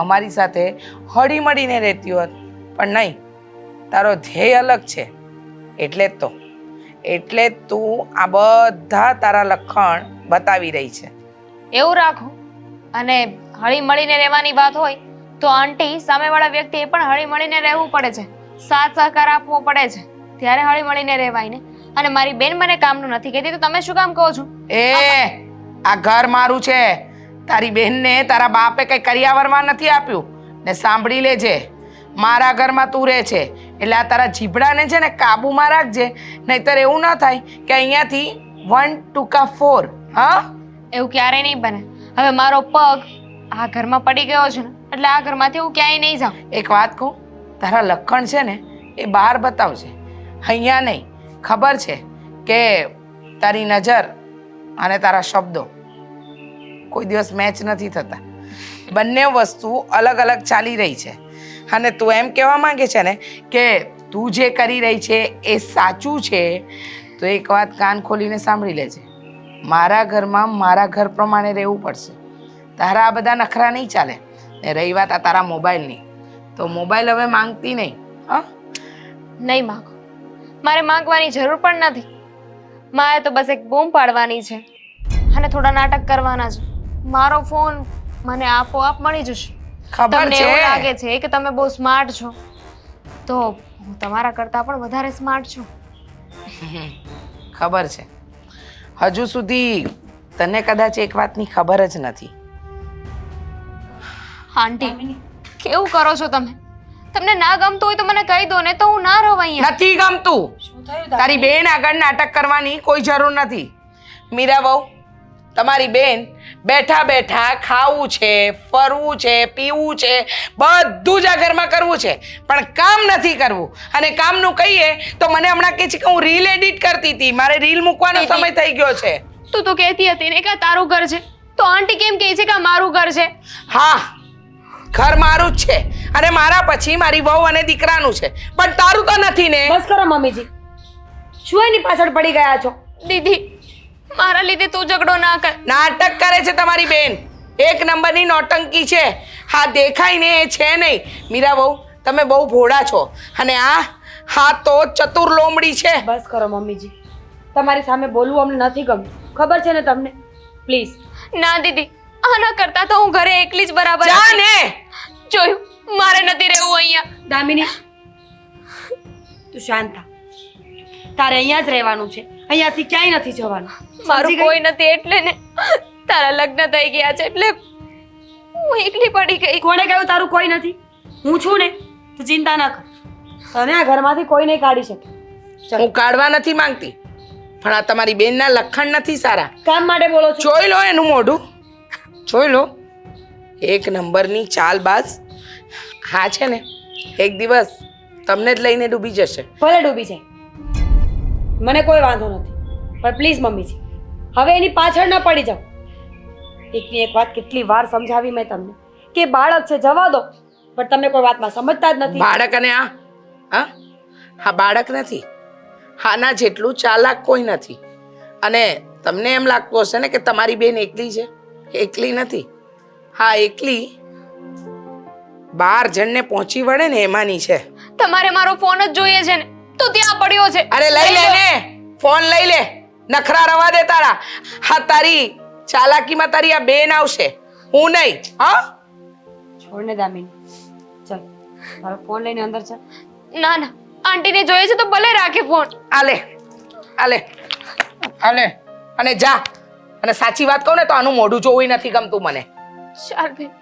Speaker 1: અમારી સાથે હળી મળીને રહેતી હોત, પણ નહીં, તારો ધ્યેય અલગ છે. એટલે જ તું આ બધા તારા લખણ બતાવી રહી છે.
Speaker 4: એવું રાખો. અને હળી મળીને રહેવાની વાત હોય તો આંટી, સામેવાળા વ્યક્તિએ પણ હળી મળીને રહેવું પડે છે, સાથ સહકાર આપવો પડે છે, ત્યારે હળી મળીને રહેવાય ને. અને મારી બેન મને કામનું નથી કહેતી તો તમે શું કામ કહો છો?
Speaker 1: આ ઘર મારું છે. તારી બેનને તારા બાપે કઈ કરિયાવરમાં નથી આપ્યું ને. સાંભળી લેજે, મારા ઘરમાં તું રહે છે એટલે આ તારા જીભડાને છે ને કાબુમાં રાખજે, નહીતર એવું ના થાય કે અહીંયાથી 1 ટૂંકા 4. હા,
Speaker 4: એવું ક્યારેય નહીં બને. હવે મારો પગ આ ઘરમાં પડી ગયો છે ને, એટલે આ ઘરમાંથી હું ક્યાંય નહીં જાઉં.
Speaker 1: એક વાત કહું, તારા લખણ છે ને એ બહાર બતાવજે, અહીંયા નહીં. ખબર છે કે તારી નજર અને તારા શબ્દો કોઈ દિવસ મેચ નથી થતા. બંને વસ્તુ અલગ અલગ ચાલી રહી છે. અને તું એમ કહેવા માંગે છે ને કે તું જે કરી રહી છે એ સાચું છે, તો એક વાત કાન ખોલીને સાંભળી લેજે. મારા ઘરમાં મારા ઘર પ્રમાણે રહેવું પડશે. તારા આ બધા નખરા નહીં ચાલે. ને રહી વાત આ તારા મોબાઈલની, તો મોબાઈલ હવે માંગતી નહીં. હા,
Speaker 4: નહીં માંગો. મારે માંગવાની જરૂર પણ નથી. મારે તો બસ એક બૂમ પાડવાની છે અને થોડા નાટક કરવાના છે. મારો ફોન મને આપોઆપ મળી જશે.
Speaker 1: ખબર
Speaker 4: તમને એવું
Speaker 1: છે.
Speaker 4: લાગે છે કે તમે બહુ સ્માર્ટ છો, તો હું તમારા કરતાં પણ વધારે સ્માર્ટ છું.
Speaker 1: ખબર છે. હજુ સુધી તને કદાચ એક વાતની ખબર જ નથી
Speaker 4: આંટી કેવું કરો છો તમે? તમને ના ગમતું હોય તો મને કહી દો ને, તો હું ના રહું અહીંયા.
Speaker 1: નથી ગમતું.
Speaker 2: શું થયું
Speaker 1: તારી બેન આગળ નાટક કરવાની કોઈ જરૂર નથી. મીરા બહુ, તમારી બેન બેઠા બેઠા ખાવું છે, ફરવું છે, પીવું છે, બધું જ આ ઘરમાં કરવું છે, પણ કામ નથી કરવું. અને કામનું કહીએ તો મને હમણાં કહે છે કે હું રીલ એડિટ કરતી હતી, મારે રીલ મૂકવાનો સમય થઈ ગયો છે.
Speaker 4: તું તો કહેતી હતી ને કે આ તારું ઘર છે, તો આંટી કેમ કહે છે કે આ મારું ઘર છે?
Speaker 1: હા, ઘર મારું જ છે અને મારા પછી મારી વહુ અને દીકરાનું છે, પણ તારું તો નથી ને.
Speaker 2: બસ કરો મમ્મીજી, શું એની પાછળ પડી ગયા છો?
Speaker 4: દીદી, મારા લીધે તું ઝઘડો ના કર.
Speaker 1: નાટક કરે છે તમારી બેન, એક નંબરની નોટંકી છે. હા દેખાય ને એ છે નહીં. મીરા બહુ, તમે બહુ ભોળા છો અને હા તો ચતુર લોમડી છે.
Speaker 2: બસ કરો મમ્મીજી, તમારી સામે બોલવું અમને નથી ગમતું, ખબર છે ને તમને. પ્લીઝ.
Speaker 4: ના દીદી, આના કરતા તો હું ઘરે એકલી જ બરાબર
Speaker 1: જા
Speaker 4: હતી.
Speaker 1: ને.
Speaker 4: જોયું, મારે નથી રહેવું અહીંયા.
Speaker 2: દામિની, તું શાંત થા. તારે અહીંયા જ રહેવાનું છે, અહીંયાથી ક્યાંય નથી જવાનું.
Speaker 4: મારું
Speaker 2: સમજી ગઈ?
Speaker 4: કોઈ નથી એટલે ને તારા લગ્ન થઈ ગયા છે એટલે હું એકલી પડી ગઈ.
Speaker 2: કોણે કહ્યું તારું કોઈ નથી? હું છું ને, તું ચિંતા ન કર. તને આ ઘરમાંથી કોઈ નહીં કાઢી શકે.
Speaker 1: હું કાઢવા નથી માંગતી, પણ આ તમારી બેનના લખણ નથી સારા.
Speaker 2: કામ માટે બોલો છો?
Speaker 1: જોઈ લો એનું મોઢું, જોઈ લો. એક નંબરની ચાલબાજ. હા છે ને, એક દિવસ તમને જ લઈને ડૂબી જશે.
Speaker 2: ભલે ડૂબી જાય, મને કોઈ વાંધો નથી, પણ પ્લીઝ મમ્મીજી, હવે એની પાછળ ન પડી જાઓ. એકની એક વાત કેટલી વાર સમજાવી મેં તમને કે બાળક છે, જવા દો, પણ તમે કોઈ વાતમાં સમજતા જ નથી.
Speaker 1: બાળક અને હા બાળક નથી, આના જેટલું ચાલાક કોઈ નથી. અને તમને એમ લાગતું હશે ને કે તમારી બેન એકલી છે. એકલી નથી. હા એકલી 12 જણને પહોંચી વળે ને એમાંની છે.
Speaker 4: તમારે મારો ફોન જ જોઈએ છે ને, તો ત્યાં પડ્યો છે.
Speaker 1: અરે લઈ લે ને, ફોન લઈ લે, નખરા રવા દે તારા. હા તારી ચાલાકીમાં તારી આ બેન આવશે, હું નહીં. હા
Speaker 2: છોડ ને દામિની, ચાલ તારો ફોન લઈને અંદર ચાલ.
Speaker 4: ના ના, આંટીને જોઈએ છે તો ભલે રાખે ફોન.
Speaker 1: આલે આલે આલે અને જા. અને સાચી વાત કહું ને તો આનું મોઢું જોવું નથી ગમતું મને.
Speaker 4: ચાલ બેન.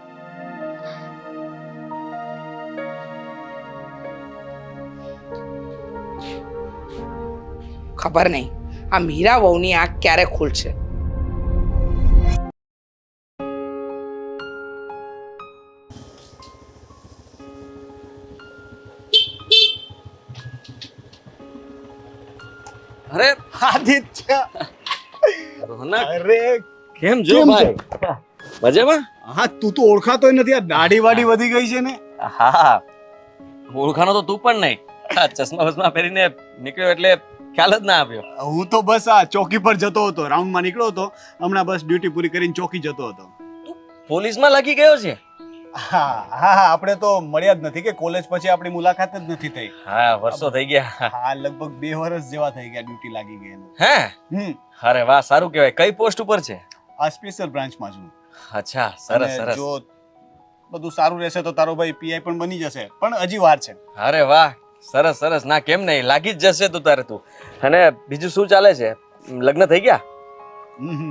Speaker 1: ખબર નહીં આ મીરા વહુની આંખ ક્યારે ખુલશે.
Speaker 3: અરે
Speaker 5: આદિત્ય,
Speaker 3: રોનક,
Speaker 5: અરે
Speaker 3: કેમ જો
Speaker 5: કેમ
Speaker 3: ભાઈ? મજામાં?
Speaker 5: હા, તું તો ઓળખાતોય નથી. આ દાઢી વાડી વધી ગઈ છે ને.
Speaker 3: હા, ઓળખાનો તો તું પણ નહીં. આ ચશ્મા બસમા પહેરીને નીકળ્યો એટલે ખ્યાલ જ ના આવ્યો.
Speaker 5: હું તો બસ આ ચોકી પર જતો હતો, રાઉન્ડમાં નીકળ્યો હતો. હમણાં બસ ડ્યુટી પૂરી કરીને ચોકી જતો હતો.
Speaker 3: પોલીસમાં લાગી ગયો છે?
Speaker 5: હા હા, આપણે તો મળ્યા જ નથી કે કોલેજ પછી આપણી મુલાકાત જ નથી થઈ.
Speaker 3: હા, વર્ષો થઈ ગયા.
Speaker 5: હા, લગભગ 2 વર્ષ જેવા થઈ ગયા ડ્યુટી લાગી ગઈ એને.
Speaker 3: હે? અરે વાહ, સારું કહેવાય. કઈ પોસ્ટ ઉપર છે?
Speaker 5: આ સ્પેશિયલ બ્રાન્ચમાં છું.
Speaker 3: અચ્છા, સરસ
Speaker 5: અને
Speaker 3: સરસ.
Speaker 5: જો બધું સારું રહેશે તો તારો ભાઈ પીઆઈ પણ બની જશે, પણ હજી વાર છે.
Speaker 3: અરે વાહ, સરસ સરસ. ના કેમ નહીં, લાગી જ જશે તું તારે. તું અને બીજું શું ચાલે છે? લગ્ન થઈ ગયા?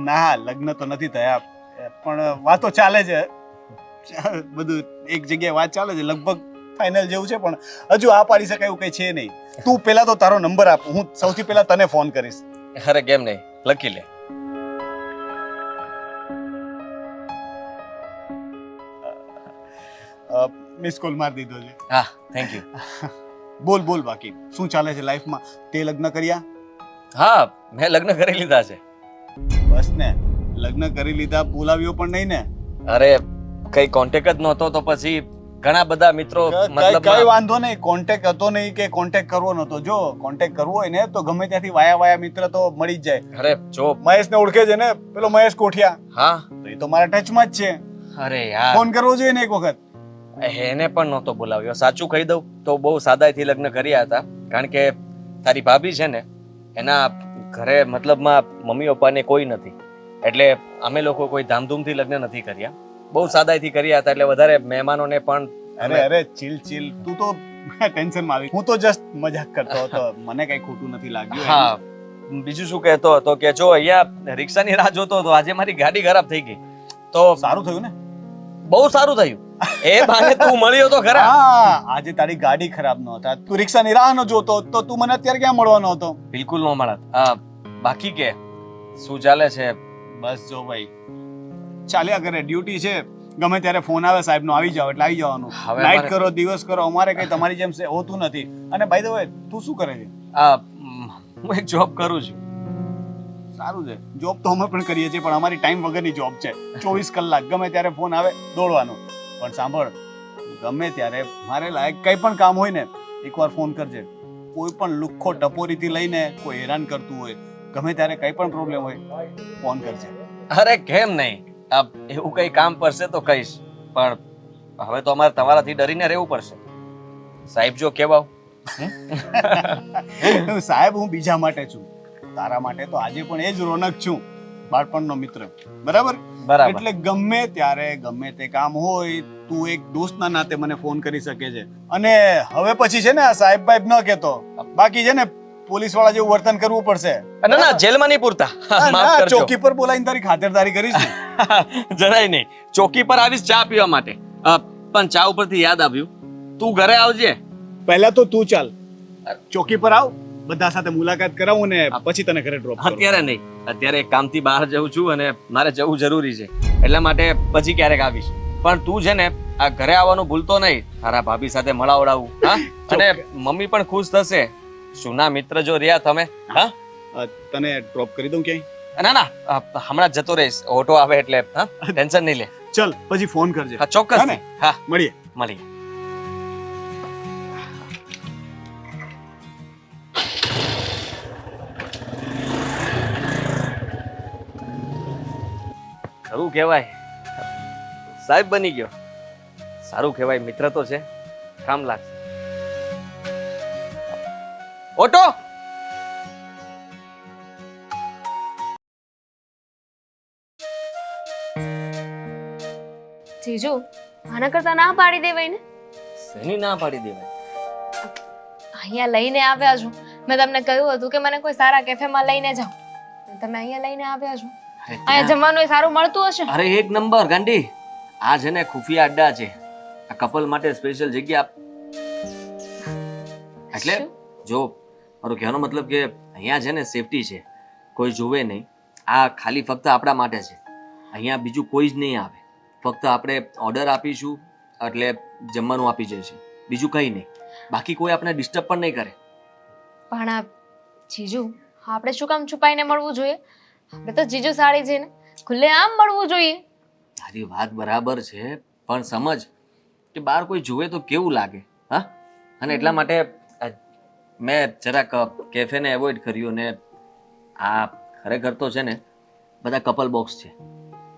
Speaker 5: ના, લગ્ન તો નથી થયા, પણ વાતો ચાલે છે. બધું એક જગ્યાએ વાત ચાલે છે, લગભગ ફાઇનલ જેવું છે, પણ હજુ આ પાડી શકાય એવું કઈ છે નહીં. તું પહેલા તો તારો નંબર આપ, હું સૌથી પહેલા તને ફોન કરીશ.
Speaker 3: અરે કેમ નહીં, લખી લે.
Speaker 5: મિસ કોલ મારી દીધો છે.
Speaker 3: હા, થેન્ક યુ.
Speaker 5: બોલ બોલ, બાકી શું ચાલે છે લાઈફમાં? તે લગ્ન કર્યા?
Speaker 3: હા, મેં લગ્ન કરી લીધા છે.
Speaker 5: બસ ને, લગ્ન કરી લીધા, બોલાવ્યો પણ નહીં ને?
Speaker 3: અરે કઈ કોન્ટેક્ટ જ નહોતો તો પછી ઘણા બધા મિત્રો મતલબ
Speaker 5: કઈ વાંધો નહીં, કોન્ટેક્ટ હતો નહીં કે કોન્ટેક્ટ કરવો નતો. જો કોન્ટેક્ટ કરવો હોય ને તો ગમે ત્યાંથી વાયા મિત્ર તો મળી જ જાય.
Speaker 3: અરે જો
Speaker 5: મહેશને ઓળખે છે ને, પેલો મહેશ કોઠિયા?
Speaker 3: હા.
Speaker 5: તો એ તો મારા ટચમાં જ છે.
Speaker 3: અરે યાર,
Speaker 5: ફોન કરવો જોઈએ ને એક વખત.
Speaker 3: એને પણ નહોતો બોલાવ્યો. સાચું કહી દઉં તો બહુ સાદાઈથી લગ્ન કર્યા હતા, કારણ કે તારી ભાભી છે ને, એના ઘરે મતલબમાં મમ્મી પપ્પાને કોઈ નથી, એટલે અમે લોકો કોઈ ધામધૂમથી લગ્ન નથી કર્યા, બહુ સાદાઈથી કર્યા હતા. એટલે વધારે મહેમાનોને પણ
Speaker 5: અરે ચીલ ચીલ, તું તો ટેન્શનમાં આવી. હું તો જસ્ટ મજાક કરતો હતો, મને કઈ ખોટું નથી લાગ્યું.
Speaker 3: હા, બીજું શું કહેતો હતો કે જો અહીંયા રિક્ષાની રાહ જોતો હતો, આજે મારી ગાડી ખરાબ થઈ ગઈ તો
Speaker 5: સારું થયું ને?
Speaker 3: બહુ સારું થયું. એ બાને તું મળ્યો તો ખરા.
Speaker 5: હા, આજે તારી ગાડી ખરાબ ન હતા, તું રિક્ષાની રાહ ન જોતો તો તું મને અત્યારે ક્યાં મળવાનો હતો?
Speaker 3: બિલકુલ નો મળત. બાકી કે શું ચાલે છે?
Speaker 5: બસ જો ભાઈ, ચાલ્યા કરે, ડ્યુટી છે, ગમે ત્યારે ફોન આવે સાહેબનો, આવી જાવ એટલે આવી જવાનું.
Speaker 3: હવે
Speaker 5: નાઈટ
Speaker 3: અમારે-
Speaker 5: કરો દિવસ કરો, અમારે કઈ તમારી જેમ હોતું નથી. અને બાય ધ વે, તું શું કરે છે?
Speaker 3: હું એક જોબ કરું છું.
Speaker 5: સારું છે, જોબ તો અમે પણ કરીએ છીએ, પણ અમારી ટાઈમ વગરની જોબ છે. 24 કલાક ગમે ત્યારે ફોન આવે દોડવાનું. પણ સાંભળ, ગમે ત્યારે મારે લાયક કંઈ પણ કામ હોય ને, એકવાર ફોન કરજે. કોઈ પણ લુખ્ખો ટપોરીથી લઈને કોઈ હેરાન કરતું હોય, ગમે ત્યારે કંઈ પણ પ્રોબ્લેમ હોય, ફોન કરજે.
Speaker 3: અરે કેમ નહીં, એવું કઈ કામ પડશે તો કહીશ, પણ હવે તો અમારે તમારાથી ડરીને રહેવું પડશે. સાહેબ જો કેવાવ.
Speaker 5: સાહેબ, હું બીજા માટે છું, તારા માટે તો આજે પણ એ જ રોનક છું, બાળપણનો મિત્ર. બરાબર?
Speaker 3: બરાબર.
Speaker 5: એટલે ગમે ત્યારે ગમે તે કામ હોય, તું એક દોસ્તના નાતે મને ફોન કરી શકે છે. અને હવે પછી છે ને આ સાહેબ બાઈબ ન કહેતો, બાકી છે ને પોલીસ વાળા જેવું વર્તન કરવું પડશે.
Speaker 3: ના ના, જેલમાં નહીં પૂરતા. માફ
Speaker 5: ના,
Speaker 3: કરજો.
Speaker 5: ચોકી પર બોલાવીને તારી ખાતરદારી કરીશ ને.
Speaker 3: જરાય નહીં. ચોકી પર આવીશ ચા પીવા માટે. પણ ચા ઉપરથી યાદ આવ્યું, તું ઘરે આવજે.
Speaker 5: પહેલા તો તું ચાલ, ચોકી પર આવ, બધા સાથે મુલાકાત કરાવું ને પછી તને ઘરે ડ્રોપ કરું.
Speaker 3: અત્યારે નહીં, અત્યારે એક કામથી બહાર જઉં છું અને મારે જવું જરૂરી છે, એટલા માટે પછી ક્યારેક આવીશ. પણ તું છે ને આ ઘરે આવવાનું ભૂલતો નહીં, તારા ભાભી સાથે મળાવડાવું. હા, અને મમ્મી પણ ખુશ થશે. જૂના મિત્ર જો રહ્યા તમે. હા,
Speaker 5: તને ડ્રોપ કરી દઉં ક્યાંય?
Speaker 3: ના ના, હમણાં જ જતો રહીશ, ઓટો આવે એટલે. હા, ટેન્શન નહીં લે.
Speaker 5: ચલ, પછી ફોન કરજે.
Speaker 3: હા, ચોક્કસ.
Speaker 5: હા ને?
Speaker 3: હા,
Speaker 5: મળીએ.
Speaker 3: મળીએ. ખરું કહેવાય, સાહેબ બની ગયો. સારું કહેવાય, મિત્ર તો છે, કામ લાગશે. ઓટો.
Speaker 4: જીજુ, આના કરતા ના પાડી દેવાય ને.
Speaker 3: શેની ના પાડી દેવાય?
Speaker 4: અહીંયા લઈને આવ્યા છો, મેં તમને કહ્યું હતું કે મને કોઈ સારા કેફેમાં લઈને જાઓ, તમે અહીંયા લઈને આવ્યા છો.
Speaker 3: અરે
Speaker 4: અહીંયા જમવાનું સારું મળતું હશે.
Speaker 3: અરે એક નંબર ગાંડી. આ છે ને ખુફિયા અડ્ડા છે, આ કપલ માટે સ્પેશિયલ જગ્યા. એટલે
Speaker 4: શું?
Speaker 3: જો મારો કહેવાનો મતલબ કે અહીંયા છે ને સેફટી છે, કોઈ જોવે નહીં. આ ખાલી ફક્ત આપણા માટે છે, અહીંયા બીજું કોઈ જ નહીં આવે. ફક્ત આપણે ઓર્ડર આપીશું એટલે જમવાનું આપી જશે, બીજું કંઈ નહીં. બાકી કોઈ આપણે ડિસ્ટર્બ પણ નહીં કરે.
Speaker 4: પણ આ જીજુ, આપણે શું કામ છુપાઈને મળવું જોઈએ? આપણે તો જીજુ સાળી છે ને, ખુલ્લે આમ મળવું જોઈએ.
Speaker 3: તારી વાત બરાબર છે, પણ સમજ કે બહાર કોઈ જુએ તો કેવું લાગે. હા, અને એટલા માટે મેં જરાક કેફેને એવોઇડ કર્યું. ને આ ખરેખર તો છે ને બધા કપલ બોક્સ છે,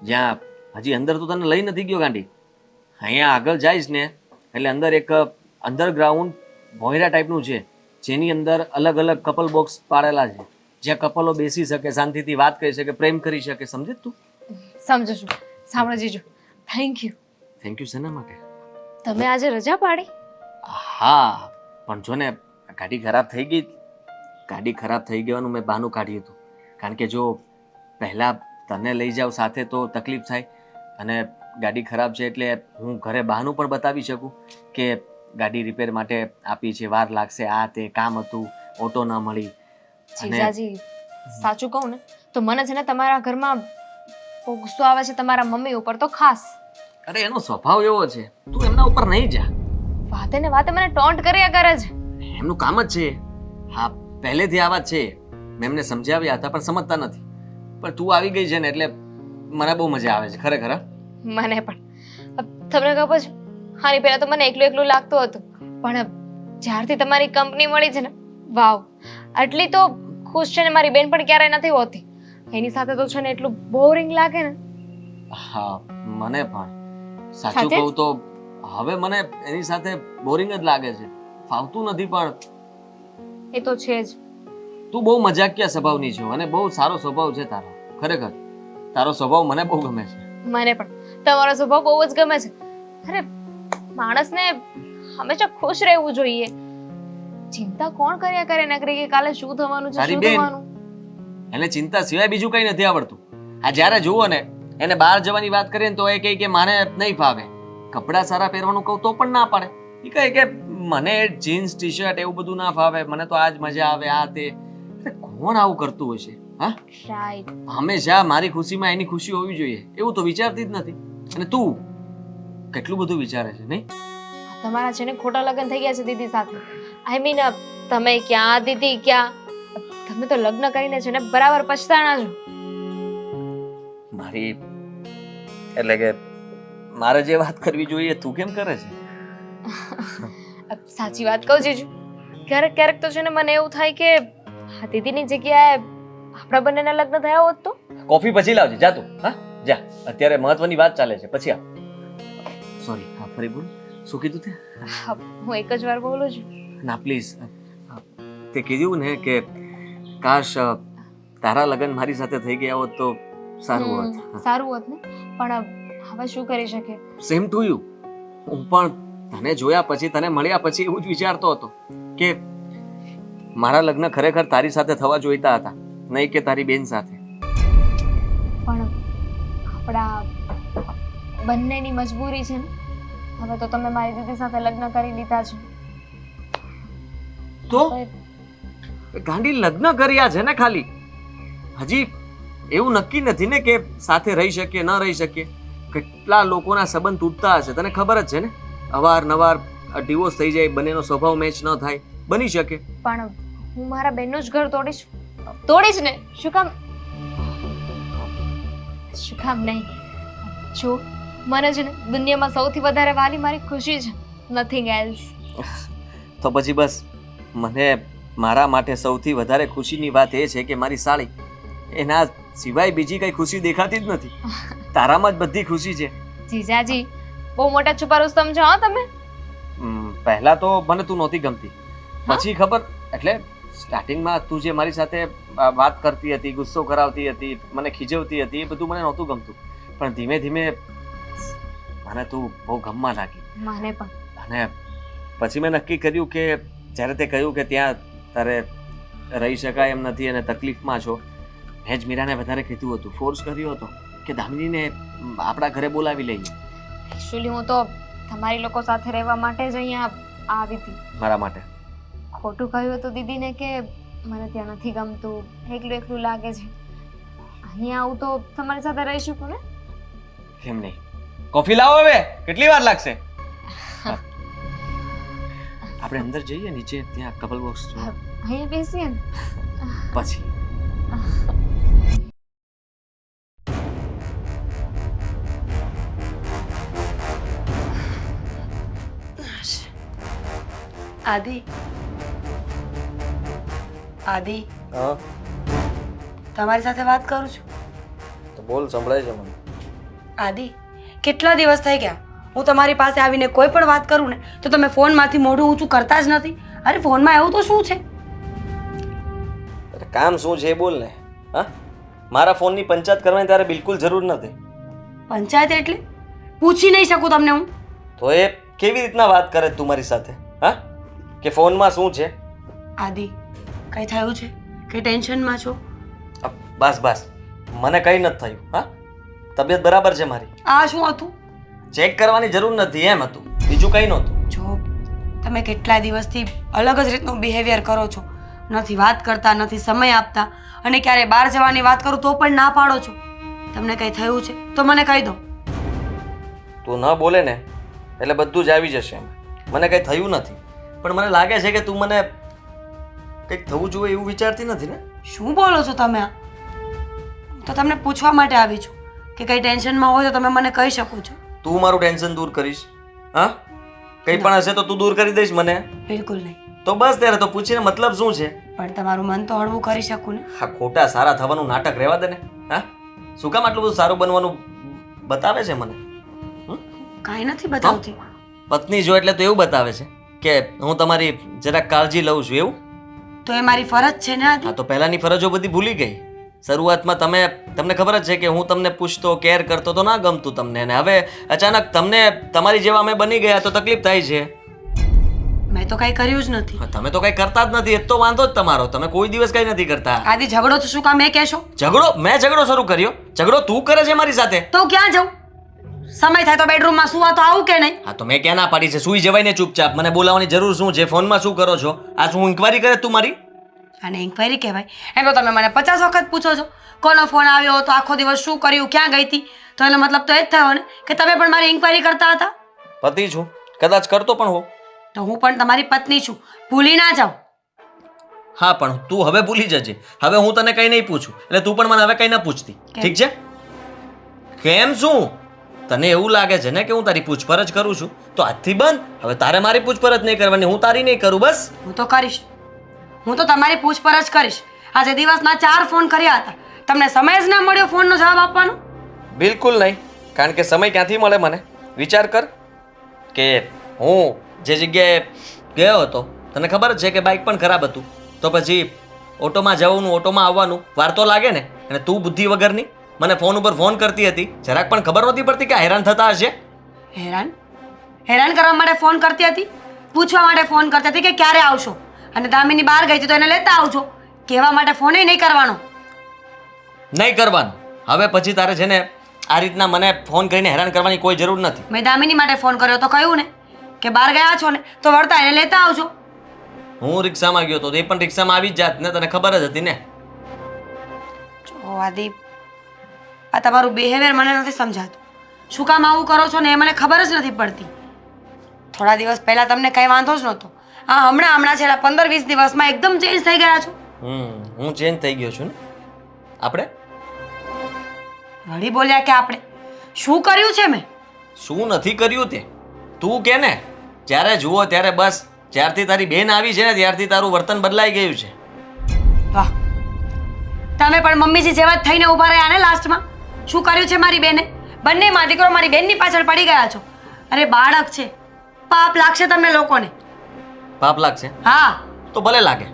Speaker 3: જ્યાં હજી અંદર તો તને લઈ નથી ગયો ગાંડી. અહીંયા આગળ જઈશ ને એટલે અંદર એક અંડરગ્રાઉન્ડ ભોંયરા ટાઈપનું છે, જેની અંદર અલગ અલગ કપલ બોક્સ પાડેલા છે, જ્યાં કપલો બેસી શકે, શાંતિથી વાત કરી શકે, પ્રેમ કરી શકે. સમજે તું?
Speaker 4: સમજુ છું. સાંભળો જીજુ, થેન્ક યુ.
Speaker 3: થેન્ક યુ શેના માટે?
Speaker 4: તમે આજે રજા પાડી?
Speaker 3: હા, પણ જો ને ગાડી ખરાબ થઈ ગઈ. ગાડી ખરાબ થઈ ગયાનું મેં બહાનું કાઢ્યું હતું, કારણ કે જો પહેલાં તને લઈ જાઉં સાથે તો તકલીફ થાય, અને ગાડી ખરાબ છે એટલે હું ઘરે બહાનું પણ બતાવી શકું કે ગાડી રિપેર માટે આપી છે, વાર લાગશે, આ તે કામ હતું, ઓટો ન મળી.
Speaker 4: જીજાજી, સાચું કહું ને તો મને છે ને તમારા ઘરમાં બહુ ગુસ્સો આવે છે, તમારા મમ્મી ઉપર તો ખાસ.
Speaker 3: અરે એનો સ્વભાવ એવો છે, તું એમના ઉપર નહીં જા.
Speaker 4: વાતે ને વાતે મને ટોન્ટ કર્યા કરે છે.
Speaker 3: એમનું કામ જ છે. હા, પહેલેથી આવા જ છે. મેં એમને સમજાવ્યા હતા પણ સમજતા નથી. પણ તું આવી ગઈ છે ને એટલે મને બહુ મજા આવે છે ખરેખર. હા,
Speaker 4: મને પણ. તમને ખબર છે, હાની પહેલા તો મને એકલું એકલું લાગતું હતું, પણ જ્યારથી તમારી કંપની મળી છે ને, વાવ, આટલી તો ખુશ છે ને મારી બેન પણ ક્યારેય નથી હોતી. એની સાથે તો છે ને એટલું બોરિંગ લાગે ને.
Speaker 3: હા, મને પણ. સાચું
Speaker 4: સાચે જ?
Speaker 3: કહું તો હવે મને એની સાથે બોરિંગ જ લાગે છે, ફાવતું નથી. પણ
Speaker 4: એ તો છે જ.
Speaker 3: તું બહુ મજાકિયા સ્વભાવની છો અને બહુ સારો સ્વભાવ છે તારો. ખરેખર તારો સ્વભાવ મને બહુ ગમે છે.
Speaker 4: મને પણ તમારો સ્વભાવ બહુ જ ગમે છે. અરે, માણસને હંમેશા ખુશ રહેવું જોઈએ. ચિંતા કોણ કર્યા કરે નકરી કે કાલે શું થવાનું છે,
Speaker 3: તારી
Speaker 4: શું
Speaker 3: બેન.
Speaker 4: થવાનું.
Speaker 3: એને ચિંતા સિવાય બીજું કંઈ નથી આવડતું. આ જ્યારે જુઓ ને એને બહાર જવાની વાત કરીએ ને તો એ કહે કે મારે નહીં ફાવે, કપડાં સારા પહેરવાનું કહું તો પણ ના પાડે. એ કહે કે મને જીન્સ ટી શર્ટ એવું બધું ના ફાવે, મને તો આજ મજા આવે આ તે. અરે કોણ આવું કરતું હોય છે? હા,
Speaker 4: રાઈટ.
Speaker 3: હંમેશા મારી ખુશીમાં એની ખુશી હોવી જોઈએ એવું તો વિચારતી જ નથી. અને તું કેટલું બધું વિચારે છે નહીં?
Speaker 4: તમારા છે ને ખોટા લગ્ન થઈ ગયા છે દીદી સાથે. આઈ મીન તમે ક્યાં દીદી ક્યાં, તમે તો લગ્ન કરીને છે ને બરાબર પછતાણા છો.
Speaker 3: મારી એટલે કે મારે જે વાત કરવી જોઈએ તું કેમ કરે છે?
Speaker 4: સાચી વાત કહું જીજુ, ક્યારેક ક્યારેક તો છે ને મને એવું થાય કે આ દીદીની જગ્યાએ આપણા બંનેના લગ્ન થયા હોત તો.
Speaker 3: કોફી પછી લાવજે, જા તું. હા જા, અત્યારે મહત્વની વાત ચાલે છે, પછી આવ. સોરી, હા ફરી બોલ. શું કીધું તે?
Speaker 4: હા, હું એક જ વાર બોલું છું.
Speaker 3: ના પ્લીઝ, તે કીધું ને કે કાશ તારા લગ્ન મારી સાથે થઈ ગયા હોત તો સારું હોત.
Speaker 4: સારું હોત ને, પણ હવે શું કરી શકે.
Speaker 3: Same to you. હું પણ તને જોયા પછી, તને મળ્યા પછી એવું જ વિચારતો હતો કે મારા લગ્ન ખરેખર તારી સાથે થવા જોઈતા હતા, નહીં કે તારી બેન સાથે.
Speaker 4: પણ આપણા બંનેની મજબૂરી છે ને. હવે તો તમે મારી દીદી સાથે લગ્ન કરી લીધા છે.
Speaker 3: તો ગાંડી લગ્ન કર્યા છે ને ખાલી, હજી એવું નક્કી નથી ને કે સાથે રહી શકીએ ન રહી શકીએ. કેટલા લોકોના સંબંધ તૂટતા હશે તને ખબર જ છે ને. અવારનવાર ડિવોર્સ થઈ જાય, બંનેનો સ્વભાવ મેચ ન થાય, બની શકે.
Speaker 4: પણ હું મારા બેનનું જ ઘર તોડીશ. તોડીશ ને, શું કામ નહીં. જો મને છે ને દુનિયામાં સૌથી વધારે વાલી મારી ખુશી છે, નથિંગ એલ્સ.
Speaker 3: તો પછી બસ મને મારા માટે સૌથી વધારે ખુશીની વાત એ છે કે મારી સાળી, એના સિવાય બીજી કઈ ખુશી દેખાતી જ નથી. તારામાં જ બધી ખુશી છે.
Speaker 4: જીજાજી બહુ મોટા છુપા રૂસ્તમ છો હો તમે.
Speaker 3: પહેલા તો મને તું નહોતી ગમતી, પછી ખબર એટલે સ્ટાર્ટિંગમાં તું જે મારી સાથે વાત કરતી હતી, ગુસ્સો કરાવતી હતી, મને ખીજવતી હતી, એ બધું મને નહોતું ગમતું. પણ ધીમે ધીમે મને તું બહુ ગમવા લાગી.
Speaker 4: મને પણ.
Speaker 3: અને પછી મેં નક્કી કર્યું કે જ્યારે તે કહ્યું કે ત્યાં તારે રહી શકાય એમ નથી અને તકલીફમાં છો, મેં જ મીરાને વધારે કીધું હતું, ફોર્સ કર્યો હતો કે દામિનીને આપણા ઘરે બોલાવી લઈએ.
Speaker 4: એકચ્યુઅલી હું તો તમારી લોકો સાથે રહેવા માટે જ અહીંયા આવી હતી.
Speaker 3: મારા માટે
Speaker 4: ખોટું કહ્યું હતું દીદીને કે મને ત્યાં નથી ગમતું, એકલું એકલું લાગે છે. અહીંયા આવું તો તમારી સાથે રહી શકું ને.
Speaker 3: કેમ નહીં? કોફી લાવો હવે, કેટલી વાર લાગશે? આપણે અંદર જઈએ નીચે, ત્યાં કપલ બોક્સ છે,
Speaker 4: અહીંયા બેસીએ ને
Speaker 3: પછી.
Speaker 2: આદિ, આદિ,
Speaker 3: હા
Speaker 2: તમારી સાથે વાત કરું છું.
Speaker 3: તો બોલ, સંભળાય છે મને.
Speaker 2: આદિ, કેટલા દિવસ થઈ ગયા હું તમારી પાસે આવીને કોઈ પણ વાત કરું ને તો તમે ફોનમાંથી મોઢું ઊંચું કરતા જ નથી. અરે ફોનમાં એવું તો શું છે?
Speaker 3: કામ શું છે એ બોલ ને. હા, મારા ફોનની પંચાયત કરવાની તારે બિલકુલ જરૂર નથી.
Speaker 2: પંચાયત એટલે પૂછી નહીં શકું તમને હું?
Speaker 3: તો એ કેવી રીતના વાત કરે તું મારી સાથે? હા, કે ફોનમાં શું છે?
Speaker 2: આદિ, કઈ થયું છે? કઈ ટેન્શનમાં છો?
Speaker 3: બસ બસ, મને કઈ નથી થયું. હા, તબિયત બરાબર છે મારી.
Speaker 2: આ શું હતું?
Speaker 3: ચેક કરવાની જરૂર નથી એમ હતું, બીજું કઈ નહોતું.
Speaker 2: જો તમે કેટલા દિવસથી અલગ જ રીતનું બિહેવિયર કરો છો. નથી વાત કરતા, નથી સમય આપતા, અને ક્યારે બહાર જવાની વાત કરું તો પણ ના પાડો છો. તમને કંઈ થયું છે તો મને કહી દો.
Speaker 3: તું ન બોલે ને એટલે બધું જ આવી જશે. મને કંઈ થયું નથી, પણ મને લાગે છે કે તું મને કંઈક થવું જોઈએ એવું વિચારતી નથી ને?
Speaker 2: શું બોલો છો તમે? આ તો તમને પૂછવા માટે આવી છું કે કઈ ટેન્શનમાં હોય તો તમે મને કહી શકો છો.
Speaker 3: તું મારું ટેન્શન દૂર કરીશ? હા, કંઈ પણ હશે તો તું દૂર કરી દઈશ મને?
Speaker 2: બિલકુલ નહીં.
Speaker 3: તો બસ ત્યારે તો પૂછીને મતલબ શું છે?
Speaker 2: પણ તમારું મન તો હળવું કરી શકું ને.
Speaker 3: હા, ખોટા સારા થવાનું નાટક રહેવા દે ને. હા, શું કામ આટલું બધું સારું બનવાનું બતાવે છે મને?
Speaker 2: કાંઈ નથી બતાવતી.
Speaker 3: પત્ની જો એટલે તો એવું બતાવે છે કે હું તમારી જરાક કાળજી લઉં છું એવું?
Speaker 2: તો એ મારી ફરજ છે ને આદિ.
Speaker 3: હા, તો પહેલાની ફરજો બધી ભૂલી ગઈ. શરૂઆતમાં તમને ખબર જ છે કે હું તમને પૂછતો, કેર કરતો તો ના ગમતું તમને, અને હવે અચાનક તમને તમારી જેવા અમે બની ગયા તો તકલીફ થાય છે.
Speaker 2: મેં તો કાંઈ કર્યું જ નથી.
Speaker 3: તમે તો કઈ કરતા જ નથી, એ તો વાંધો જ તમારો. તમે કોઈ દિવસ કઈ નથી કરતા.
Speaker 2: આદિ, ઝઘડો તો શું કામ એ કહેશો?
Speaker 3: ઝઘડો? મેં ઝઘડો શરૂ કર્યો? ઝઘડો તું કરે છે મારી સાથે?
Speaker 2: તો ક્યાં જાઉં? સમય થાય તો બેડરૂમમાં સુવા તો આવું કે નહીં?
Speaker 3: હા તો મેં ક્યાં ના પાડી છે? સુઈ જવાય ને ચૂપચાપ. મને બોલાવવાની જરૂર શું છે? ફોનમાં શું કરો છો? આ શું ઇન્ક્વાયરી કરે તું મારી?
Speaker 2: આને ઇન્ક્વાયરી કહેવાય? એમ તો તમે મને 50 વખત પૂછો છો કોનો ફોન આવ્યો તો આખો દિવસ શું કર્યું, ક્યાં ગઈ હતી, તો એનો મતલબ તો એ જ થયો ને કે તમે પણ મારી ઇન્ક્વાયરી કરતા હતા.
Speaker 3: પતિ છું, કદાચ કરતો પણ હો.
Speaker 2: તો હું પણ તમારી પત્ની છું, ભૂલી ના જાઓ.
Speaker 3: હા પણ તું હવે ભૂલી જજે. હવે હું તને કંઈ નહીં પૂછું એટલે તું પણ મને હવે કંઈ ના પૂછતી. ઠીક છે? કેમ શું? તને એવું લાગે છે ને કે હું તારી પૂછપરછ કરું છું? તો આજથી બંધ. હવે તારે મારી પૂછપરછ નહીં કરવાની, હું તારી નહીં કરું. બસ.
Speaker 2: હું તો કરીશ, હું તો તમારી પૂછપરછ કરીશ. આજે દિવસના 4 ફોન કર્યા હતા, તમને સમય જ ના મળ્યો ફોનનો જવાબ આપવાનો?
Speaker 3: બિલકુલ નહીં, કારણ કે સમય ક્યાંથી મળે મને? વિચાર કર કે હું જે જગ્યાએ ગયો હતો તને ખબર જ છે કે બાઇક પણ ખરાબ હતું, તો પછી ઓટોમાં જવાનું, ઓટોમાં આવવાનું વાર તો લાગે ને. અને તું બુદ્ધિ વગરની મને ફોન ઉપર ફોન કરતી હતી, જરાક પણ ખબર નહોતી પડતી કે હેરાન થતા હશે.
Speaker 2: હેરાન હેરાન કરવા માટે ફોન કરતી હતી, પૂછવા માટે ફોન કરતી હતી કે ક્યારે આવશો, અને દામિની બહાર ગઈ હતી તો એને લેતા આવજો, કહેવા માટે ફોન નહીં કરવાનો.
Speaker 3: નહીં કરવાનું. હવે પછી તારે છે ને આ રીતના મને ફોન કરીને હેરાન કરવાની કોઈ જરૂર નથી.
Speaker 2: મેં દામિની માટે ફોન કર્યો તો કહ્યું ને કે બહાર ગયા છો ને તો વળતા એને લેતા આવજો.
Speaker 3: હું રિક્ષામાં ગયો તો એ પણ રિક્ષામાં આવી જ જાત ને, તને ખબર જ હતી ને.
Speaker 2: જો આદિ, આ તમારું બિહેવિયર મને નથી સમજાતું. શું કામ આવું કરો છો ને એ મને ખબર જ નથી પડતી. થોડા દિવસ પહેલા તમને કંઈ વાંધો જ નહોતો, હમણાં છેલ્લા 15-20 દિવસમાં એકદમ ચેન્જ થઈ ગયા છો.
Speaker 3: હું ચેન્જ થઈ ગયો છું ને. આપણે
Speaker 2: વળી બોલ્યા કે આપણે શું કર્યું છે? મેં
Speaker 3: શું નથી કર્યું તે તું કે ને. જ્યારે જુઓ ત્યારે બસ જ્યારથી તારી બેન આવી છે ને ત્યારથી તારું વર્તન બદલાઈ ગયું છે.
Speaker 2: વાહ, તમે પણ મમ્મીજી જેવા જ થઈને ઊભા રહ્યા ને લાસ્ટમાં. શું કર્યું છે મારી બેને? બંનેમાં દીકરો મારી બેનની પાછળ પડી ગયા છો. અરે બાળક છે, પાપ લાગશે તમને લોકોને.
Speaker 3: પાપ લાગશે?
Speaker 2: હા
Speaker 3: તો ભલે લાગે.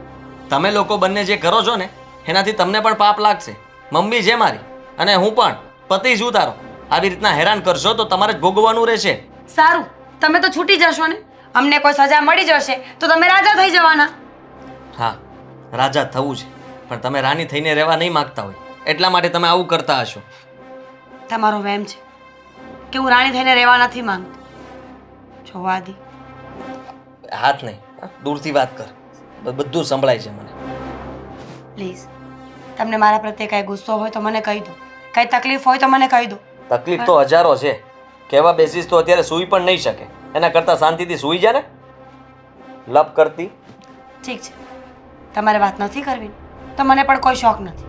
Speaker 3: તમે લોકો બંને જે કરો છો ને એનાથી તમને પણ પાપ લાગશે. મમ્મી છે મારી અને હું પણ પતિ છું તારો. આવી રીતના હેરાન કરશો તો તમારે જ ભોગવવાનું રહેશે.
Speaker 2: સારું, તમે તો છૂટી જશો ને, અમને કોઈ સજા મળી જશે તો તમે રાજા થઈ જવાના.
Speaker 3: હા, રાજા થવું છે, પણ તમે રાણી થઈને રહેવા નહીં માંગતા હોય એટલા માટે તમે આવું કરતા હશો.
Speaker 2: તમારો વહેમ છે કે હું રાણી થઈને રહેવા નથી માંગતી. જોવા દી,
Speaker 3: હાથ નહીં, દૂરથી વાત કર, બધું સંભળાય છે મને.
Speaker 2: પ્લીઝ, તમને મારા પ્રત્યે કાંઈ ગુસ્સો હોય તો મને કહી દો, કાંઈ તકલીફ હોય તો મને કહી દો.
Speaker 3: તકલીફ તો હજારો છે. કહેવા બેસીસ તો અત્યારે સૂઈ પણ નહીં શકે. એના કરતાં શાંતિથી સૂઈ જા ને. લપ કરતી.
Speaker 2: ઠીક છે, તમારે વાત નથી કરવી તો મને પણ કોઈ શોખ નથી.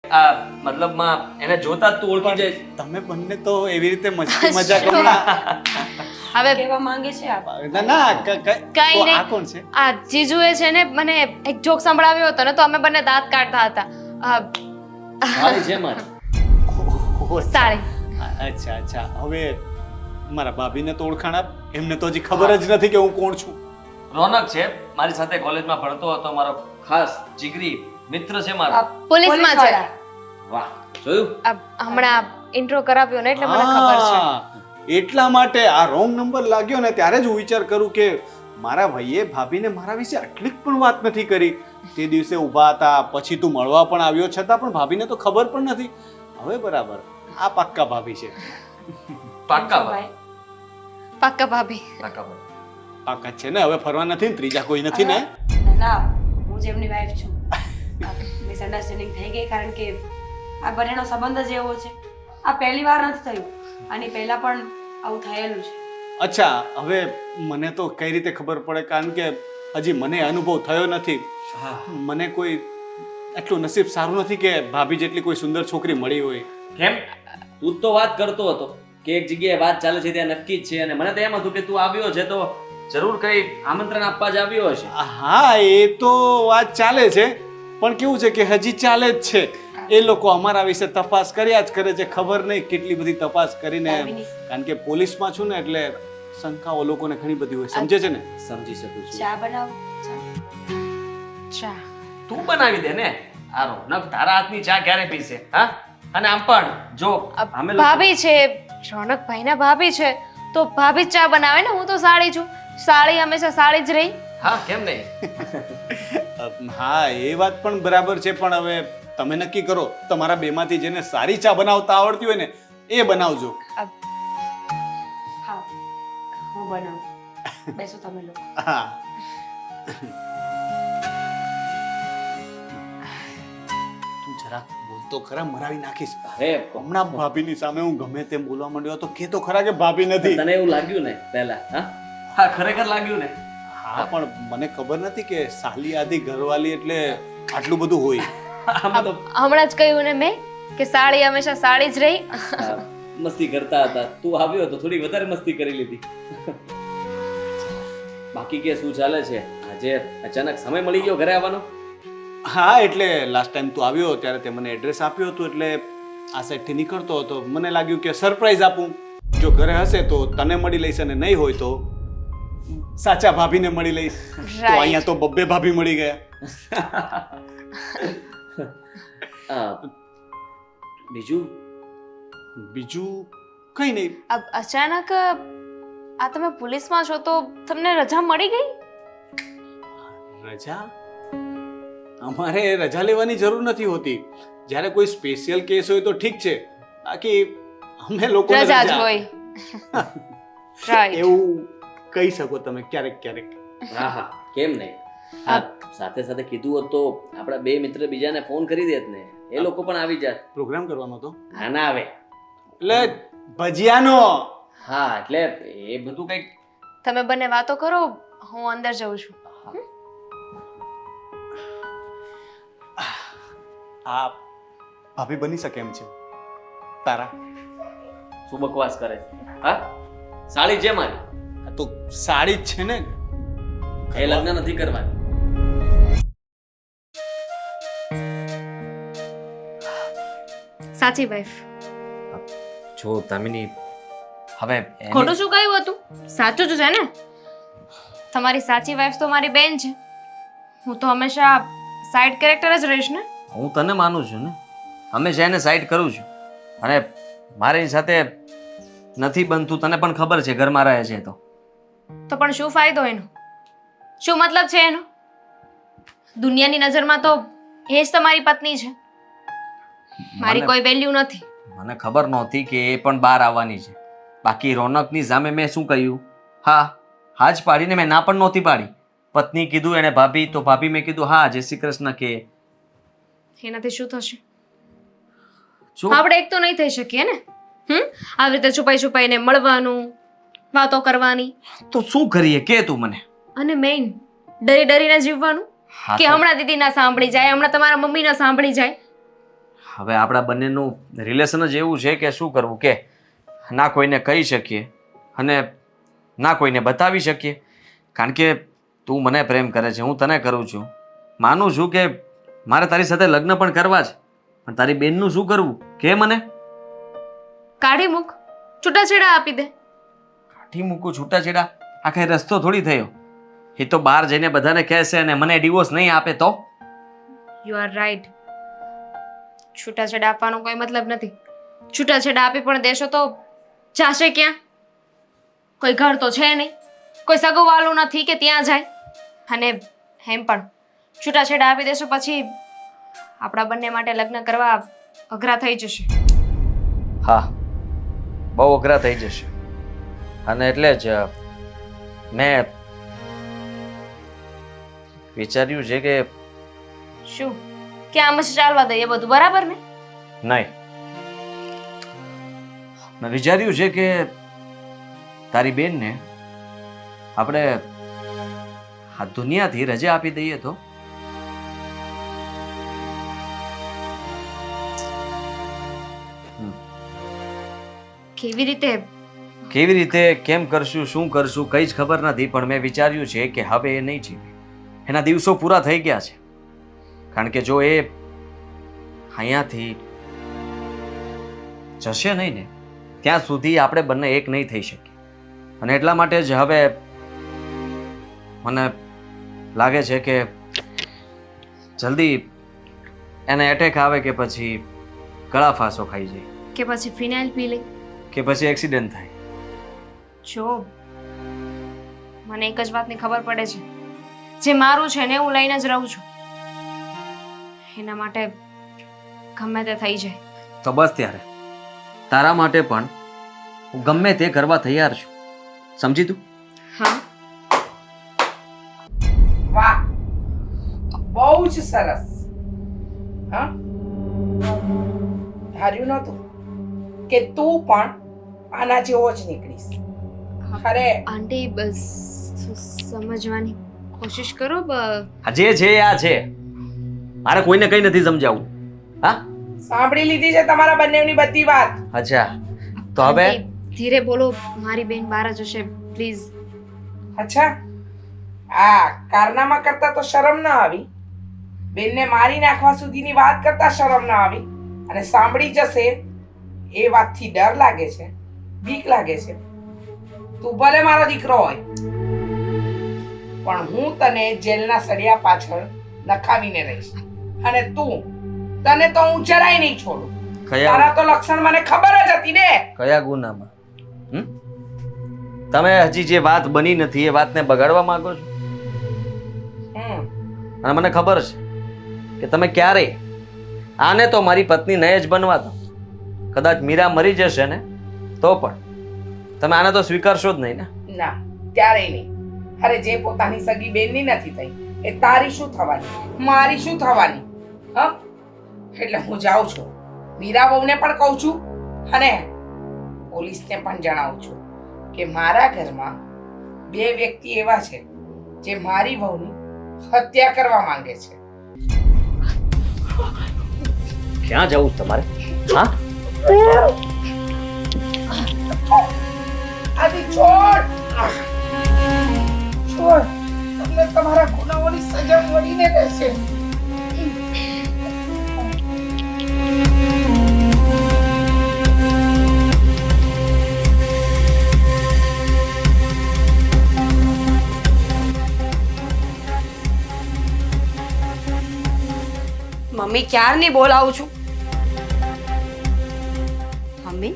Speaker 3: આ મતલબમાં એને જોતા જ તું ઓળખી જાય.
Speaker 5: તમે બંને તો એવી રીતે મસ્તી મજાક હમણાં.
Speaker 4: હવે
Speaker 2: કહેવા માંગે છે આપ?
Speaker 5: ના ના
Speaker 4: કાંઈ
Speaker 5: તો આ
Speaker 4: નહીં.
Speaker 5: કોણ છે?
Speaker 4: આ જીજુએ છે ને મને એક જોક સંભળાવ્યો હતો ને તો અમે બંને દાંત કાઢતા હતા.
Speaker 3: મારી છે મારી.
Speaker 5: ઓહો,
Speaker 4: સારી.
Speaker 5: અચ્છા અચ્છા. હવે મારા ભાભીને તો ઓળખાણ આપ. એમને તો હજી ખબર જ નથી કે હું કોણ છું.
Speaker 3: રોનક છે, મારી સાથે કોલેજમાં ભણતો હતો, મારો ખાસ જીગરી મિત્ર છે મારો.
Speaker 4: પોલીસમાં છે.
Speaker 3: વાહ, જોયું?
Speaker 4: હમણાં ઇન્ટ્રો કરાવ્યો ને એટલે મને ખબર છે.
Speaker 5: હા, એટલા માટે આ રોંગ નંબર લાગ્યો ને ત્યારે જ હું વિચાર કરું કે મારા ભાઈએ ભાભીને મારા વિશે આટલી પણ વાત નથી કરી. તે દિવસે ઊભા હતા, પછી તું મળવા પણ આવ્યો, છતાં પણ ભાભીને તો ખબર પણ નથી. હવે બરાબર, આ પાક્કા ભાભી છે.
Speaker 3: પાક્કા ભાઈ.
Speaker 4: પાક્કા ભાભી.
Speaker 3: પાકા ભાઈ.
Speaker 5: પાકા છે ને, હવે ફરવા નથી ને, ત્રીજા કોઈ નથી ને?
Speaker 2: ના હું જ એમની વાઈફ છું. મિસઅન્ડરસ્ટેન્ડિંગ થઈ ગઈ કારણ કે આ બંનેનો સંબંધ જ એવો છે. આ પહેલી વાર નથી થયું, આની પહેલા પણ આવું થયેલું છે.
Speaker 5: અચ્છા, હવે મને તો કઈ રીતે ખબર પડે? કારણ કે હજી મને અનુભવ થયો નથી.
Speaker 3: હા.
Speaker 5: મને કોઈ એટલું નસીબ સારું નથી કે ભાભી જેટલી કોઈ સુંદર છોકરી મળી હોય.
Speaker 3: કેમ? તું જ તો વાત કરતો હતો કે એક જગ્યાએ વાત ચાલે છે ત્યાં નક્કી જ છે, અને મને તો એમ હતું કે તું આવ્યો છે તો જરૂર કઈ આમંત્રણ આપવા જ આવ્યો હશે.
Speaker 5: હા, એ તો વાત ચાલે છે, પણ કેવું છે કે હજી ચાલે જ છે. એ લોકો અમારા વિશે તપાસ કર્યા જ કરે છે. ખબર નહીં કેટલી બધી તપાસ કરીને,
Speaker 2: ભાભીની.
Speaker 5: કારણ કે પોલીસમાં છું ને, એટલે શંકાઓ લોકોને ઘણી બધી હોય, સમજે છે ને?
Speaker 3: સમજી શકું છું.
Speaker 2: ચા બનાવો.
Speaker 4: ચા.
Speaker 3: તું બનાવી દે ને. આ રોનક તારા હાથની ચા ક્યારે પીશે? હા? અને આમ પણ જો અમે લોકો
Speaker 4: ભાભી છે, રોનકભાઈના ભાભી છે, તો ભાભી જ ચા બનાવે ને. હું તો સાળી છું, સાળી હંમેશા સાળી જ રહી.
Speaker 3: હા, કેમ નહીં?
Speaker 5: હા, એ વાત પણ બરાબર છે, પણ હવે તમે નક્કી કરો. તમારા બેમાંથી જેને સારી ચા બનાવતા આવડતી હોય ને, એ બનાવજો.
Speaker 2: હા હું બનાવું. બેસો તમે લોકો.
Speaker 5: હા. તું જરાક બોલતો ખરા, મરાવી નાખીશ.
Speaker 3: હે,
Speaker 5: હમણાં ભાભીની સામે હું ગમે તેમ બોલવા માંડ્યો તો કે તો ખરા કે ભાભી નથી.
Speaker 3: તને એવું લાગ્યું ને પહેલા? હા, હા, ખરેખર લાગ્યું ને.
Speaker 5: હા, પણ મને ખબર નથી કે સાલી આધી ઘરવાળી એટલે આટલું બધું હોય.
Speaker 3: આમાં તો
Speaker 4: હમણાં જ કહ્યું ને મેં કે સાળી હંમેશા સાળી જ રહી.
Speaker 3: હા, મસ્તી કરતા હતા. તું આવ્યો તો થોડી વધારે મસ્તી કરી લીધી. બાકી કે શું ચાલે છે? આજે અચાનક સમય મળી ગયો ઘરે આવવાનો?
Speaker 5: હા, એટલે લાસ્ટ ટાઈમ તું આવ્યો ત્યારે તે મને એડ્રેસ આપ્યું હતું, એટલે આ સાઈડથી નીકળતો હતો. મને લાગ્યું કે સરપ્રાઈઝ આપું. જો ઘરે હશે તો તને મળી લઈશ, અને નહીં હોય તો સાચા ભાભીને મળી લઈશ. તો અહીંયા તો બબ્બે ભાભી મળી ગયા.
Speaker 3: બીજું
Speaker 5: બીજું કઈ નહીં.
Speaker 4: અચાનક આ તમે પોલીસમાં છો તો તમને રજા મળી ગઈ?
Speaker 5: રજા? અમારે રજા લેવાની જરૂર નથી હોતી. જ્યારે કોઈ સ્પેશિયલ કેસ હોય તો ઠીક છે, બાકી અમે લોકો
Speaker 4: રજા જ હોય. રાઈટ.
Speaker 5: એવું કહી શકો તમે ક્યારેક ક્યારેક.
Speaker 3: હા, હા, કેમ નહીં? હા, સાથે સાથે કીધું હોત તો આપણા બે મિત્ર બીજાને ફોન કરી દેત ને, એ લોકો પણ આવી જાત.
Speaker 5: પ્રોગ્રામ કરવાનો હતો
Speaker 3: હા, ના આવે.
Speaker 5: એટલે ભજીયાનો.
Speaker 3: હા, એટલે એ બધું કંઈક
Speaker 4: તમે બંને વાતો કરો, હું અંદર જઉં છું.
Speaker 5: આ ભાભી બની શકે એમ છે તારા?
Speaker 3: શું બકવાસ કરે છે? હા, સાળી છે મારી.
Speaker 5: આ તો સાડી જ છે ને.
Speaker 3: એ લગ્ન નથી કરવાની.
Speaker 4: સાચી વાઈફ.
Speaker 3: જો તામિની, હવે
Speaker 4: ખોટું શું કહ્યું હતું? સાચું જ છે ને. તમારી સાચી વાઈફ તો મારી બેન છે. હું તો હંમેશા સાઈડ કેરેક્ટર જ રહીશ ને.
Speaker 3: હું તને માનું છું ને, હંમેશા એને સાઈડ કરું છું, અને મારી સાથે નથી બનતું. તને પણ ખબર છે, ઘરમાં રહે છે તો
Speaker 4: પણ શું ફાયદો એનો? શું મતલબ છે એનો? દુનિયાની નજરમાં તો એ જ તમારી પત્ની છે. મારી
Speaker 3: મને-
Speaker 4: કોઈ વેલ્યુ નથી.
Speaker 3: મને ખબર નહોતી કે એ પણ બહાર આવવાની છે. બાકી રોનકની સામે મેં શું કહ્યું? હા, હા જ પાડીને. મેં ના પણ નહોતી પાડી. પત્ની કીધું એને ભાભી, તો ભાભી મેં કીધું હા જય શ્રી કૃષ્ણ કે.
Speaker 4: એનાથી શું થશે?
Speaker 3: શું?
Speaker 4: આપણે એક તો નહીં થઈ શકીએ ને. આવી રીતે છુપાઈ છુપાઈને મળવાનું, વાતો કરવાની,
Speaker 3: તો શું કરીએ કે તું મને?
Speaker 4: અને મેઇન ડરી ડરીને જીવવાનું
Speaker 3: હા,
Speaker 4: કે
Speaker 3: તો
Speaker 4: હમણાં દીદી ના સાંભળી જાય, હમણાં તમારા મમ્મી ના સાંભળી જાય.
Speaker 3: હવે આપણા બંનેનું રિલેશન જ એવું છે કે શું કરવું કે ના કોઈને કહી શકીએ અને ના કોઈને બતાવી શકીએ. કારણ કે તું મને પ્રેમ કરે છે, હું તને કરું છું. માનું છું કે મારે તારી સાથે લગ્ન પણ કરવા છે, પણ તારી બેનનું શું કરવું કે મને?
Speaker 4: કાઢી મૂક, છૂટાછેડા આપી દે.
Speaker 3: કાઢી મૂકું છૂટાછેડા? આ કઈ રસ્તો થોડી થયો. એ તો બહાર જઈને બધાને કહેશે અને મને ડિવોર્સ નહીં આપે તો?
Speaker 4: You are right. છૂટાછેડા આપવાનો કોઈ મતલબ નથી. છૂટાછેડા આપી પણ દેશો તો જાશે ક્યાં? કોઈ ઘર તો છે નહીં, કોઈ સગું વાલું નથી કે ત્યાં જાય. અને એમ પણ છૂટાછેડા આપી દેશો પછી આપણા બંને માટે લગ્ન કરવા અઘરા થઈ જશે.
Speaker 3: હા, બહુ અઘરા થઈ જશે. અને એટલે જ મેં વિચાર્યું છે કે
Speaker 4: શું કે આમ જ ચાલવા દઈએ બધું બરાબર ને?
Speaker 3: નહીં, મેં વિચાર્યું છે કે તારી બેનને આપણે આ દુનિયાથી રજા આપી દઈએ તો.
Speaker 4: કેવી રીતે?
Speaker 3: કેવી રીતે, કેમ કરશું, શું કરશું, કંઈ જ ખબર નથી, પણ મેં વિચાર્યું છે કે હવે એ નહીં જીવે. એના દિવસો પૂરા થઈ ગયા છે. કારણ કે જો એ અહીંયાથી જશે નહીં ને ત્યાં સુધી આપણે બંને એક નહીં થઈ શકીએ. અને એટલા માટે જ હવે મને લાગે છે કે જલ્દી એને એટેક આવે કે પછી ગળા ફાંસો ખાઈ જાય
Speaker 4: કે પછી ફિનાઇલ પી લે
Speaker 3: કે પછી એક્સિડન્ટ થાય.
Speaker 4: જો મને એક જ વાતની ખબર પડે છે, જે મારું છે ને હું લઈને જ રહું છું. એના માટે ગમે તે થઈ જાય.
Speaker 3: તો બસ ત્યારે તારા માટે પણ હું ગમે તે કરવા તૈયાર છું, સમજી તું?
Speaker 4: હા,
Speaker 1: વાહ, બહુ જ સરસ. હા, ધાર્યું નહોતું કે તું પણ આના જેવો જ નીકળીશ. અરે
Speaker 4: આંટી બસ સમજવાની કોશિશ કરો.
Speaker 3: આ જે છે આ છે, મારે કોઈને કંઈ નથી સમજાવવું. હા,
Speaker 1: સાંભળી લીધી છે તમારા બંનેની બધી વાત.
Speaker 3: અચ્છા, તો હવે
Speaker 4: આંટી, ધીરે બોલો, મારી બેન બહાર જ હશે, પ્લીઝ.
Speaker 1: અચ્છા, આ કારનામા કરતા તો શરમ ના આવી, બેનને મારી નાખવા સુધીની વાત કરતા શરમ ના આવી, અને સાંભળી જશે એ વાતથી ડર લાગે છે, બીક લાગે છે. તું ભલે મારો દીકરો હોય, પણ હું તને જેલના સળિયા પાછળ નખાવીને રહીશ. અને તને તો હું જરાય નહીં છોડું. તારા તો લક્ષણ મને ખબર જ હતી ને.
Speaker 3: કયા ગુનામાં? તમે હજી જે વાત બની નથી એ વાતને બગાડવા માંગો છો. અને મને ખબર છે કે તમે ક્યારેય આને તો મારી પત્ની નહીં જ બનવા દો. કદાચ મીરા મરી જશે ને તો પણ તમે આને તો સ્વીકારશો જ નહીં ને.
Speaker 1: ના, ક્યારેય નહીં. અરે જે પોતાની સગી બેનની નથી થઈ એ તારી શું થવાની, મારી શું થવાની? હ, એટલે હું જાઉં છું, મીરા વહુને પણ કહું છું અને પોલીસને પણ જણાવું છું કે મારા ઘરમાં બે વ્યક્તિ એવા છે જે મારી વહુની હત્યા કરવા માંગે છે.
Speaker 3: ક્યાં જવું તમારે? હા,
Speaker 1: આદિ છોડ છોડ, તમને તમારા ગુનાઓની સજા મળીને રહેશે.
Speaker 2: મમ્મી ક્યારની બોલાવું છું. મમ્મી,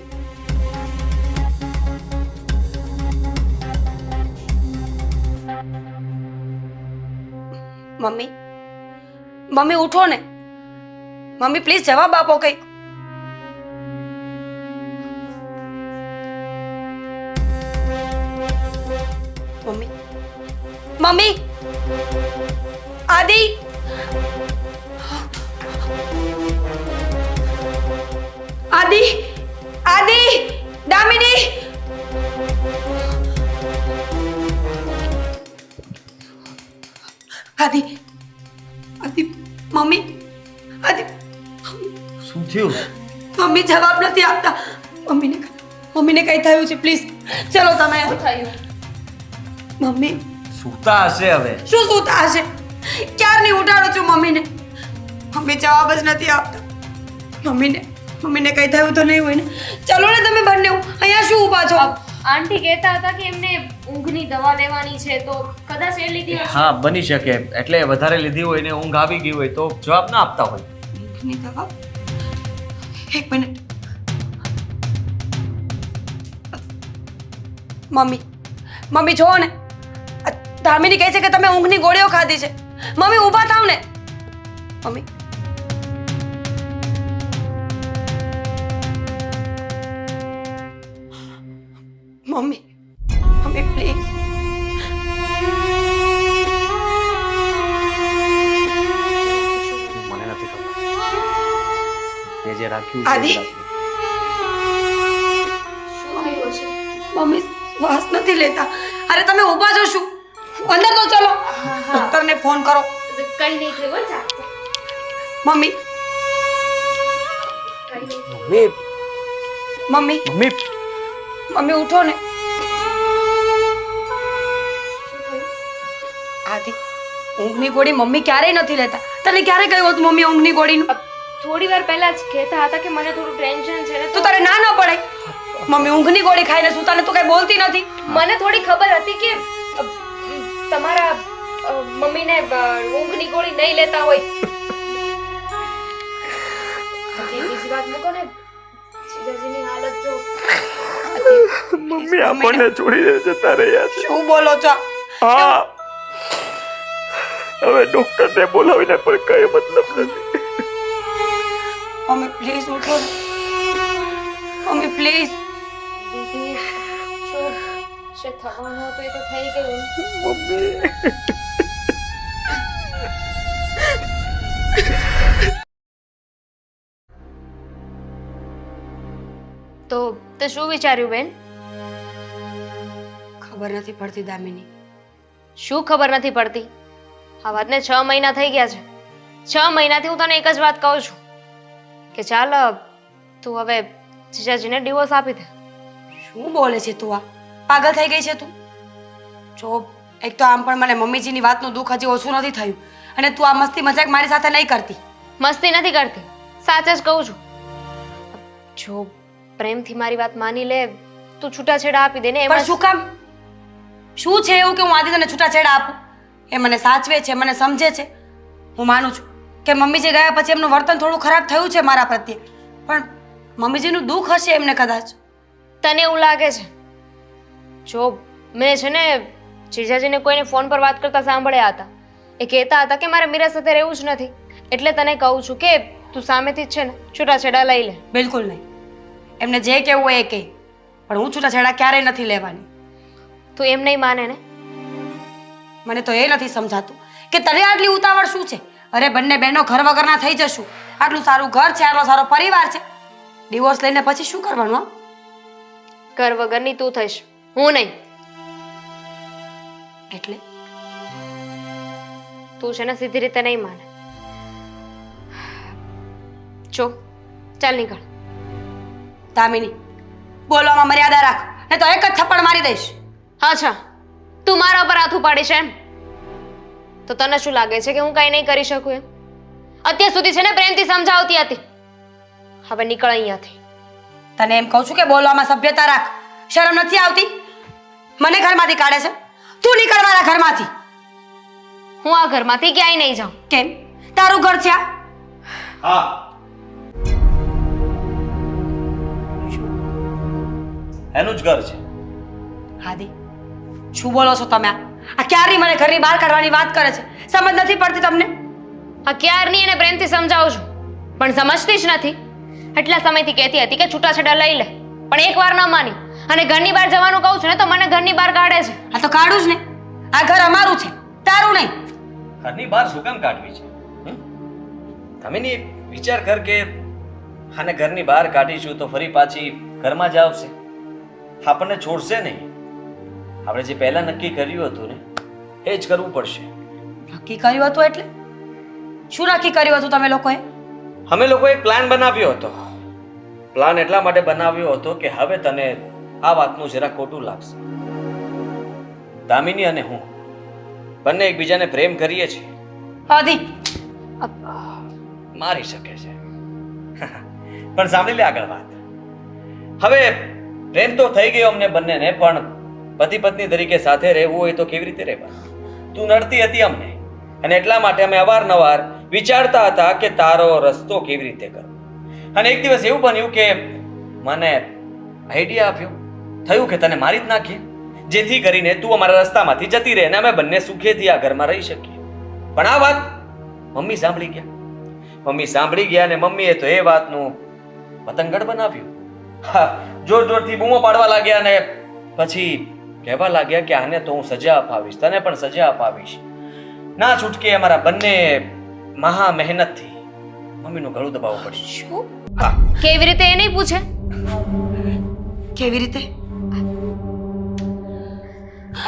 Speaker 2: મમ્મી, મમ્મી ઉઠો ને. મમ્મી પ્લીઝ જવાબ આપો કંઈક. મમ્મી, મમ્મી, આદિ, આદિ, આદિ, દામિની. આદિ, આદિ, મમ્મી, આદિ.
Speaker 3: શું થયું?
Speaker 2: મમ્મી જવાબ નથી આપતા. મમ્મીને કઈ થયું છે? પ્લીઝ ચલો તમે.
Speaker 4: થયું
Speaker 2: મમ્મી
Speaker 3: સૂતા હશે હવે.
Speaker 2: શું સૂતા હશે? ક્યારની ઉઠાડું છું મમ્મીને. મમ્મી જવાબ જ નથી આપતા. મમ્મીને કઈ થયું તો નહીં હોય ને? ચલો ને તમે બંને, અહીંયા શું ઊભા છો?
Speaker 4: આંટી કહેતા હતા કે એમને ઊંઘની દવા લેવાની છે, તો કદાચ એ લીધી હશે.
Speaker 3: હા, બની શકે. એટલે વધારે લીધી હોય ને ઊંઘ આવી ગઈ હોય તો જવાબ ના આપતા હોય.
Speaker 2: ઊંઘની દવા? એક મિનિટ. મમ્મી જોવો ને, દામિની કહે છે કે તમે ઊંઘની ગોળીઓ ખાધી છે. મમ્મી ઊભા થાવ ને. Mummy, mummy, mummy please.
Speaker 3: મને નથી ખબર તે જે રાખ્યું
Speaker 2: આદિ.
Speaker 3: છે એ રાખ્યું.
Speaker 4: શું થયું છે?
Speaker 2: મમ્મી શ્વાસ નથી લેતા. અરે તમે ઊભા છો શું? અંદર તો ચલો. ડોક્ટરને ફોન કરો.
Speaker 4: કઈ નહીં થયું હો, ચા ચા.
Speaker 2: મમ્મી
Speaker 4: કઈ નહીં થયું.
Speaker 3: મમ્મી
Speaker 2: મમ્મી
Speaker 3: મમ્મી
Speaker 2: મમ્મી ઉઠો ને.
Speaker 4: શું થયું?
Speaker 2: આદિ ઊંઘની ગોળી મમ્મી ક્યારેય નથી લેતા. તને ક્યારે કહ્યું હતું મમ્મી ઊંઘની ગોળીનું?
Speaker 4: થોડી વાર પહેલા જ કહેતા હતા કે મને થોડું ટેન્શન છે ને
Speaker 2: તો તારે ના ન પડે. મમ્મી ઊંઘની ગોળી ખાઈને સુતા ને તું કઈ બોલતી નથી.
Speaker 4: મને થોડી ખબર હતી કે તમારા મમ્મીને ઊંઘની ગોળી નહીં લેતા હોય. બાકી બીજી વાત મૂકો ને, જીજાજીની હાલત જો.
Speaker 3: મમ્મી આપણને છોડીને જતા રહ્યા છે.
Speaker 2: શું બોલો છો?
Speaker 3: હા હવે ડોક્ટરને બોલાવીને પણ કઈ મતલબ નથી.
Speaker 2: મમ્મી પ્લીઝ ઉઠો ને. Mummy please.
Speaker 4: દીદી જો જે થવાનું હતું એ તો થઈ ગયું.
Speaker 3: મમ્મી
Speaker 4: તો તે શું વિચાર્યું બેન?
Speaker 2: ખબર નથી પડતી દામિની.
Speaker 4: શું ખબર નથી પડતી? આ વાતને 6 મહિના થઈ ગયા છે. 6 મહિનાથી હું તને એક જ વાત કહું છું કે ચાલ તું હવે જીજાજીને ડિવોર્સ આપી દે.
Speaker 2: શું બોલે છે તું? આ પાગલ થઈ ગઈ છે તું? જો એક તો આમ પણ મને મમ્મીજીની વાતનું દુઃખ હજી ઓછું નથી થયું અને તું આ મસ્તી મજાક મારી સાથે નહીં કરતી.
Speaker 4: મસ્તી નથી કરતી, સાચે જ કહું છું. જો પ્રેમથી મારી વાત માની લે, તું છૂટાછેડા આપી દે ને.
Speaker 2: પણ શું કામ? શું છે એવું કે હું આદિ તને છૂટાછેડા આપું? એ મને સાચવે છે, મને સમજે છે. હું માનું છું કે મમ્મીજી ગયા પછી એમનું વર્તન થોડું ખરાબ થયું છે મારા પ્રત્યે, પણ મમ્મીજીનું દુઃખ હશે એમને કદાચ.
Speaker 4: તને એવું લાગે છે? જો મેં છે ને જીજાજીને કોઈને ફોન પર વાત કરતા સાંભળ્યા હતા. એ કહેતા હતા કે મારે મીરા સાથે રહેવું જ નથી, એટલે તને કહું છું કે તું સામેથી જ છે ને છૂટાછેડા લઈ લે.
Speaker 2: બિલકુલ નહીં. એમને જે કહેવું હોય એ કહે, પણ હું છૂટાછેડા ક્યારેય નથી લેવાની.
Speaker 4: તું એમ નહીં માને ને?
Speaker 2: મને તો એ નથી સમજાતું કે તને આટલી ઉતાવળ શું છે? અરે બંને બહેનો ઘર વગરના થઈ જશું. આટલું સારું ઘર છે, આટલો સારો પરિવાર છે. ડિવોર્સ લઈને પછી શું કરવાનું? હા?
Speaker 4: ઘર વગરની તું થઈશ, હું નહીં.
Speaker 2: એટલે
Speaker 4: તું છે ને સીધી રીતે નહીં માને. જો ચાલ નીકળ.
Speaker 2: દામિની, બોલવામાં મર્યાદા રાખ, નહીં તો એક જ થપ્પડ મારી દઈશ.
Speaker 4: અચ્છા, તું મારા ઉપર હાથ ઉપાડીશ એમ? તો તને શું લાગે છે કે હું કઈ નહીં કરી શકું એમ? અત્યાર સુધી છે ને પ્રેમથી સમજાવતી હતી, હવે નીકળ અહીંયાથી.
Speaker 2: તને એમ કહું છું કે બોલવામાં સભ્યતા રાખ. શરમ નથી આવતી? મને ઘરમાંથી કાઢે છે, તું નીકળ મારા ઘરમાંથી.
Speaker 4: હું આ ઘરમાંથી ક્યાંય નહીં જાઉં.
Speaker 2: કેમ? તારું ઘર છે આ?
Speaker 5: હા
Speaker 3: એનું જ ઘર છે.
Speaker 2: હાદી, શું બોલો છો તમે? આ ક્યારની મને ઘરની બહાર કાઢવાની વાત કરે છે. સમજ નથી પડતી તમને?
Speaker 4: આ ક્યારની એને પ્રેમથી સમજાવું છું, પણ સમજતી જ નથી. એટલા સમયથી કહેતી હતી કે છૂટાછેડા લઈ લે, પણ એકવાર ન માની અને ઘરની બહાર જવાનું કહું છું ને તો મને ઘરની બહાર કાઢે છે.
Speaker 2: આ તો કાઢું જ ને. આ ઘર અમારું છે, તારું નહીં.
Speaker 3: ઘરની બહાર શું કામ કાઢવી છે? તમે ની વિચાર કર કે આને ઘરની બહાર કાઢીશું તો ફરી પાછી ઘરમાં જ આવશે, આપણને છોડશે નહીં. આપણે જે પહેલા નક્કી કર્યું હતું ને એ જ કરવું પડશે.
Speaker 2: નક્કી કર્યું હતું એટલે? શું નક્કી કર્યું હતું તમે લોકોએ?
Speaker 3: અમે લોકોએ એક પ્લાન બનાવ્યો હતો. પ્લાન એટલા માટે બનાવ્યો હતો કે હવે તને આ વાતનું જરા ખોટું લાગશે. દામિની અને હું બંને એકબીજાને પ્રેમ કરીએ છીએ.
Speaker 2: હાદી,
Speaker 3: મારી શકે છે પણ સાંભળી લે આગળ વાત. હવે પ્રેમ તો થઈ ગયો અમને બંનેને, પણ પતિ પત્ની તરીકે સાથે રહેવું હોય તો કેવી રીતે રહેવાનું? તું નડતી હતી અમને, અને એટલા માટે અમે અવારનવાર વિચારતા હતા કે તારો રસ્તો કેવી રીતે કરવો. અને એક દિવસ એવું બન્યું કે મને આઈડિયા આવ્યો, થયું કે તને મારી જ નાખીએ, જેથી કરીને તું અમારા રસ્તામાંથી જતી રહે અને અમે બંને સુખેથી આ ઘરમાં રહી શકીએ. પણ આ વાત મમ્મી સાંભળી ગયા. મમ્મી સાંભળી ગયા અને મમ્મીએ તો એ વાતનું પતંગડ બનાવ્યું. હા, જોર જોરથી બૂમો પાડવા લાગ્યા અને પછી કહેવા લાગ્યા કે આને તો હું સજા અપાવીશ, તને પણ સજા અપાવીશ. ના છૂટકે અમારા બંને મહા મહેનતથી મમ્મીનું ગળું દબાવવું પડશે.
Speaker 2: શું?
Speaker 3: હા,
Speaker 4: કેવી રીતે એ નહીં પૂછે?
Speaker 2: કેવી રીતે?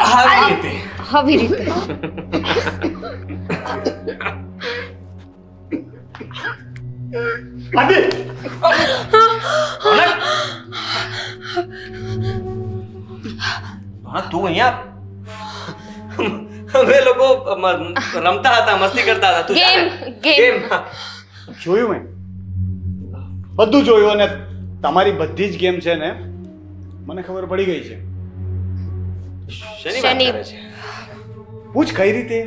Speaker 3: આવી રીતે.
Speaker 4: આવી રીતે.
Speaker 3: હા, તું અહીંયા અમે લોકો રમતા હતા, મસ્તી કરતા હતા. તું
Speaker 4: Game, game.
Speaker 3: ગેમ.
Speaker 5: જોયું મેં બધું જોયું, અને તમારી બધી જ ગેમ છે ને મને ખબર પડી ગઈ છે.
Speaker 3: શેની વાત
Speaker 4: શેની?
Speaker 3: કરે છે?
Speaker 5: પૂછ કઈ રીતે,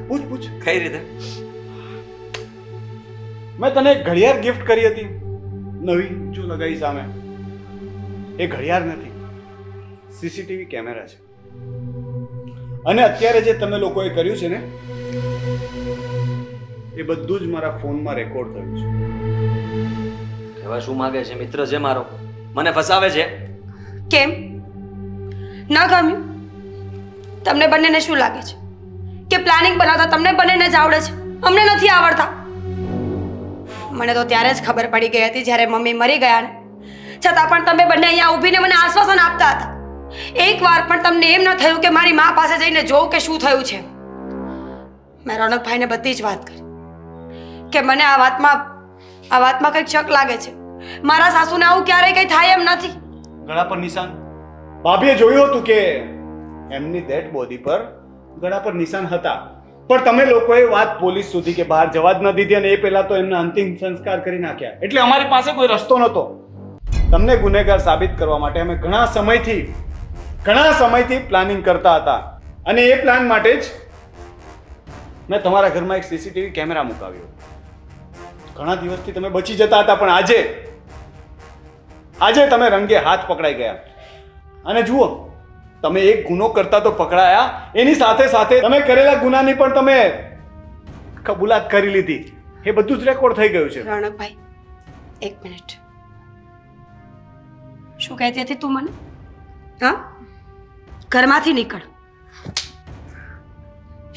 Speaker 5: પૂછ પૂછ.
Speaker 3: કઈ રીતે?
Speaker 5: મેં તને એક ઘડિયાળ ગિફ્ટ કરી હતી, નવી, જો લગાવી સામે. એ ઘડિયાળ નથી, સીસીટીવી કેમેરા છે. અને અત્યારે જે તમે લોકોએ કર્યું છે ને એ બધું જ મારા ફોનમાં રેકોર્ડ થયું છે.
Speaker 3: કહેવા શું માંગે છે? મિત્ર છે મારો, મને ફસાવે છે.
Speaker 2: કેમ? ન ગમ્યું? તમને બંનેને શું લાગે છે કે પ્લાનિંગ બનાવતા તમને બંનેને જ આવડે છે, અમને નથી આવડતા? મને તો ત્યારે જ ખબર પડી ગઈ હતી જ્યારે મમ્મી મરી ગયા ને, છતાં પણ તમે બંને અહીંયા ઊભીને મને આશ્વાસન આપતા હતા. એકવાર પણ તમને એમ ન થયું કે મારી મા પાસે જઈને જોઉં કે શું થયું છે? મેં રોનકભાઈને બધી જ વાત કરી કે મને આ વાતમાં કંઈક શક લાગે છે. મારા સાસુને આવું ક્યારેય કંઈ થાય એમ નથી.
Speaker 5: ગળા પર નિશાન, ભાભીએ જોયું હતું કે એમની ડેડ બોડી પર ગળા પર નિશાન હતા, પણ તમે લોકોએ વાત પોલીસ સુધી કે બહાર જવા જ ન દીધી, અને એ પહેલા તો એમના અંતિમ સંસ્કાર કરી નાખ્યા. એટલે અમારી પાસે કોઈ રસ્તો નહોતો. તમને ગુનેગાર સાબિત કરવા માટે અમે ઘણા સમયથી પ્લાનિંગ કરતા હતા, અને એ પ્લાન માટે જ મેં તમારા ઘરમાં એક સીસીટીવી કેમેરા મુકાવ્યો. ઘણા દિવસથી તમે બચી જતા હતા, પણ આજે તમે રંગે હાથ પકડાઈ ગયા. અને જુઓ, તમે એક ગુનો કરતા તો પકડાયા, એની સાથે સાથે તમે કરેલા ગુનાની પણ તમે કબૂલાત કરી લીધી. એ બધું જ રેકોર્ડ થઈ ગયું છે.
Speaker 2: રોનકભાઈ, એક મિનિટ. શું કહેતી હતી તું મને? હા, ઘરમાંથી નીકળ.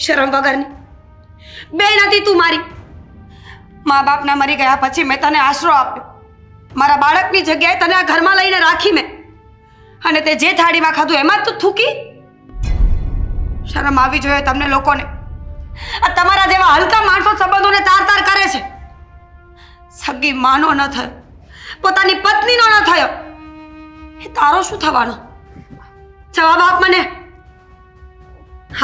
Speaker 2: શરમ વગરની બેન હતી તું મારી. મા બાપના મરી ગયા પછી મેં તને આશરો આપ્યો, મારા બાળકની જગ્યાએ તને આ ઘરમાં લઈને રાખી મેં, અને તે જે થાળીમાં ખાધું એમાં જ તું થૂકી. શરમ આવી જોઈએ તમને લોકોને. આ તમારા જેવા હલકા માણસો સંબંધોને તાર કરે છે. સગી માનો ન થયો, પોતાની પત્નીનો ન થયો, એ તારો શું થવાનો? જવાબ આપ મને.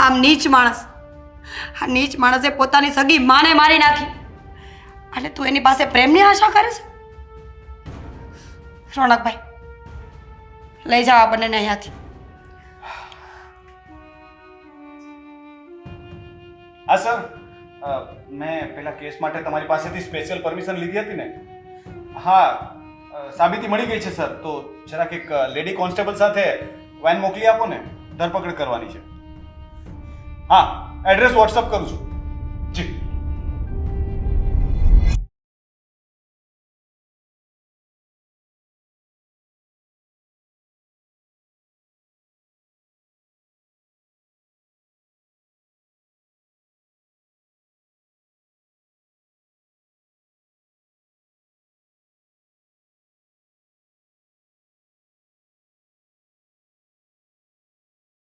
Speaker 2: આમ નીચ માણસે પોતાની સગી માને મારી નાખી, અને તું એની પાસે પ્રેમની આશા કરે છે? રોનકભાઈ, લઈ જાઓ આ બંનેને અહીંયાથી.
Speaker 5: હા સર, મેં પેલા કેસ માટે તમારી પાસેથી સ્પેશિયલ પરમિશન લીધી હતી ને? હા, સાબિતી મળી ગઈ છે સર. તો જરાક એક લેડી કોન્સ્ટેબલ સાથે વાન મોકલી આપો ને, ધરપકડ કરવાની છે. હા, એડ્રેસ વોટ્સઅપ કરું છું.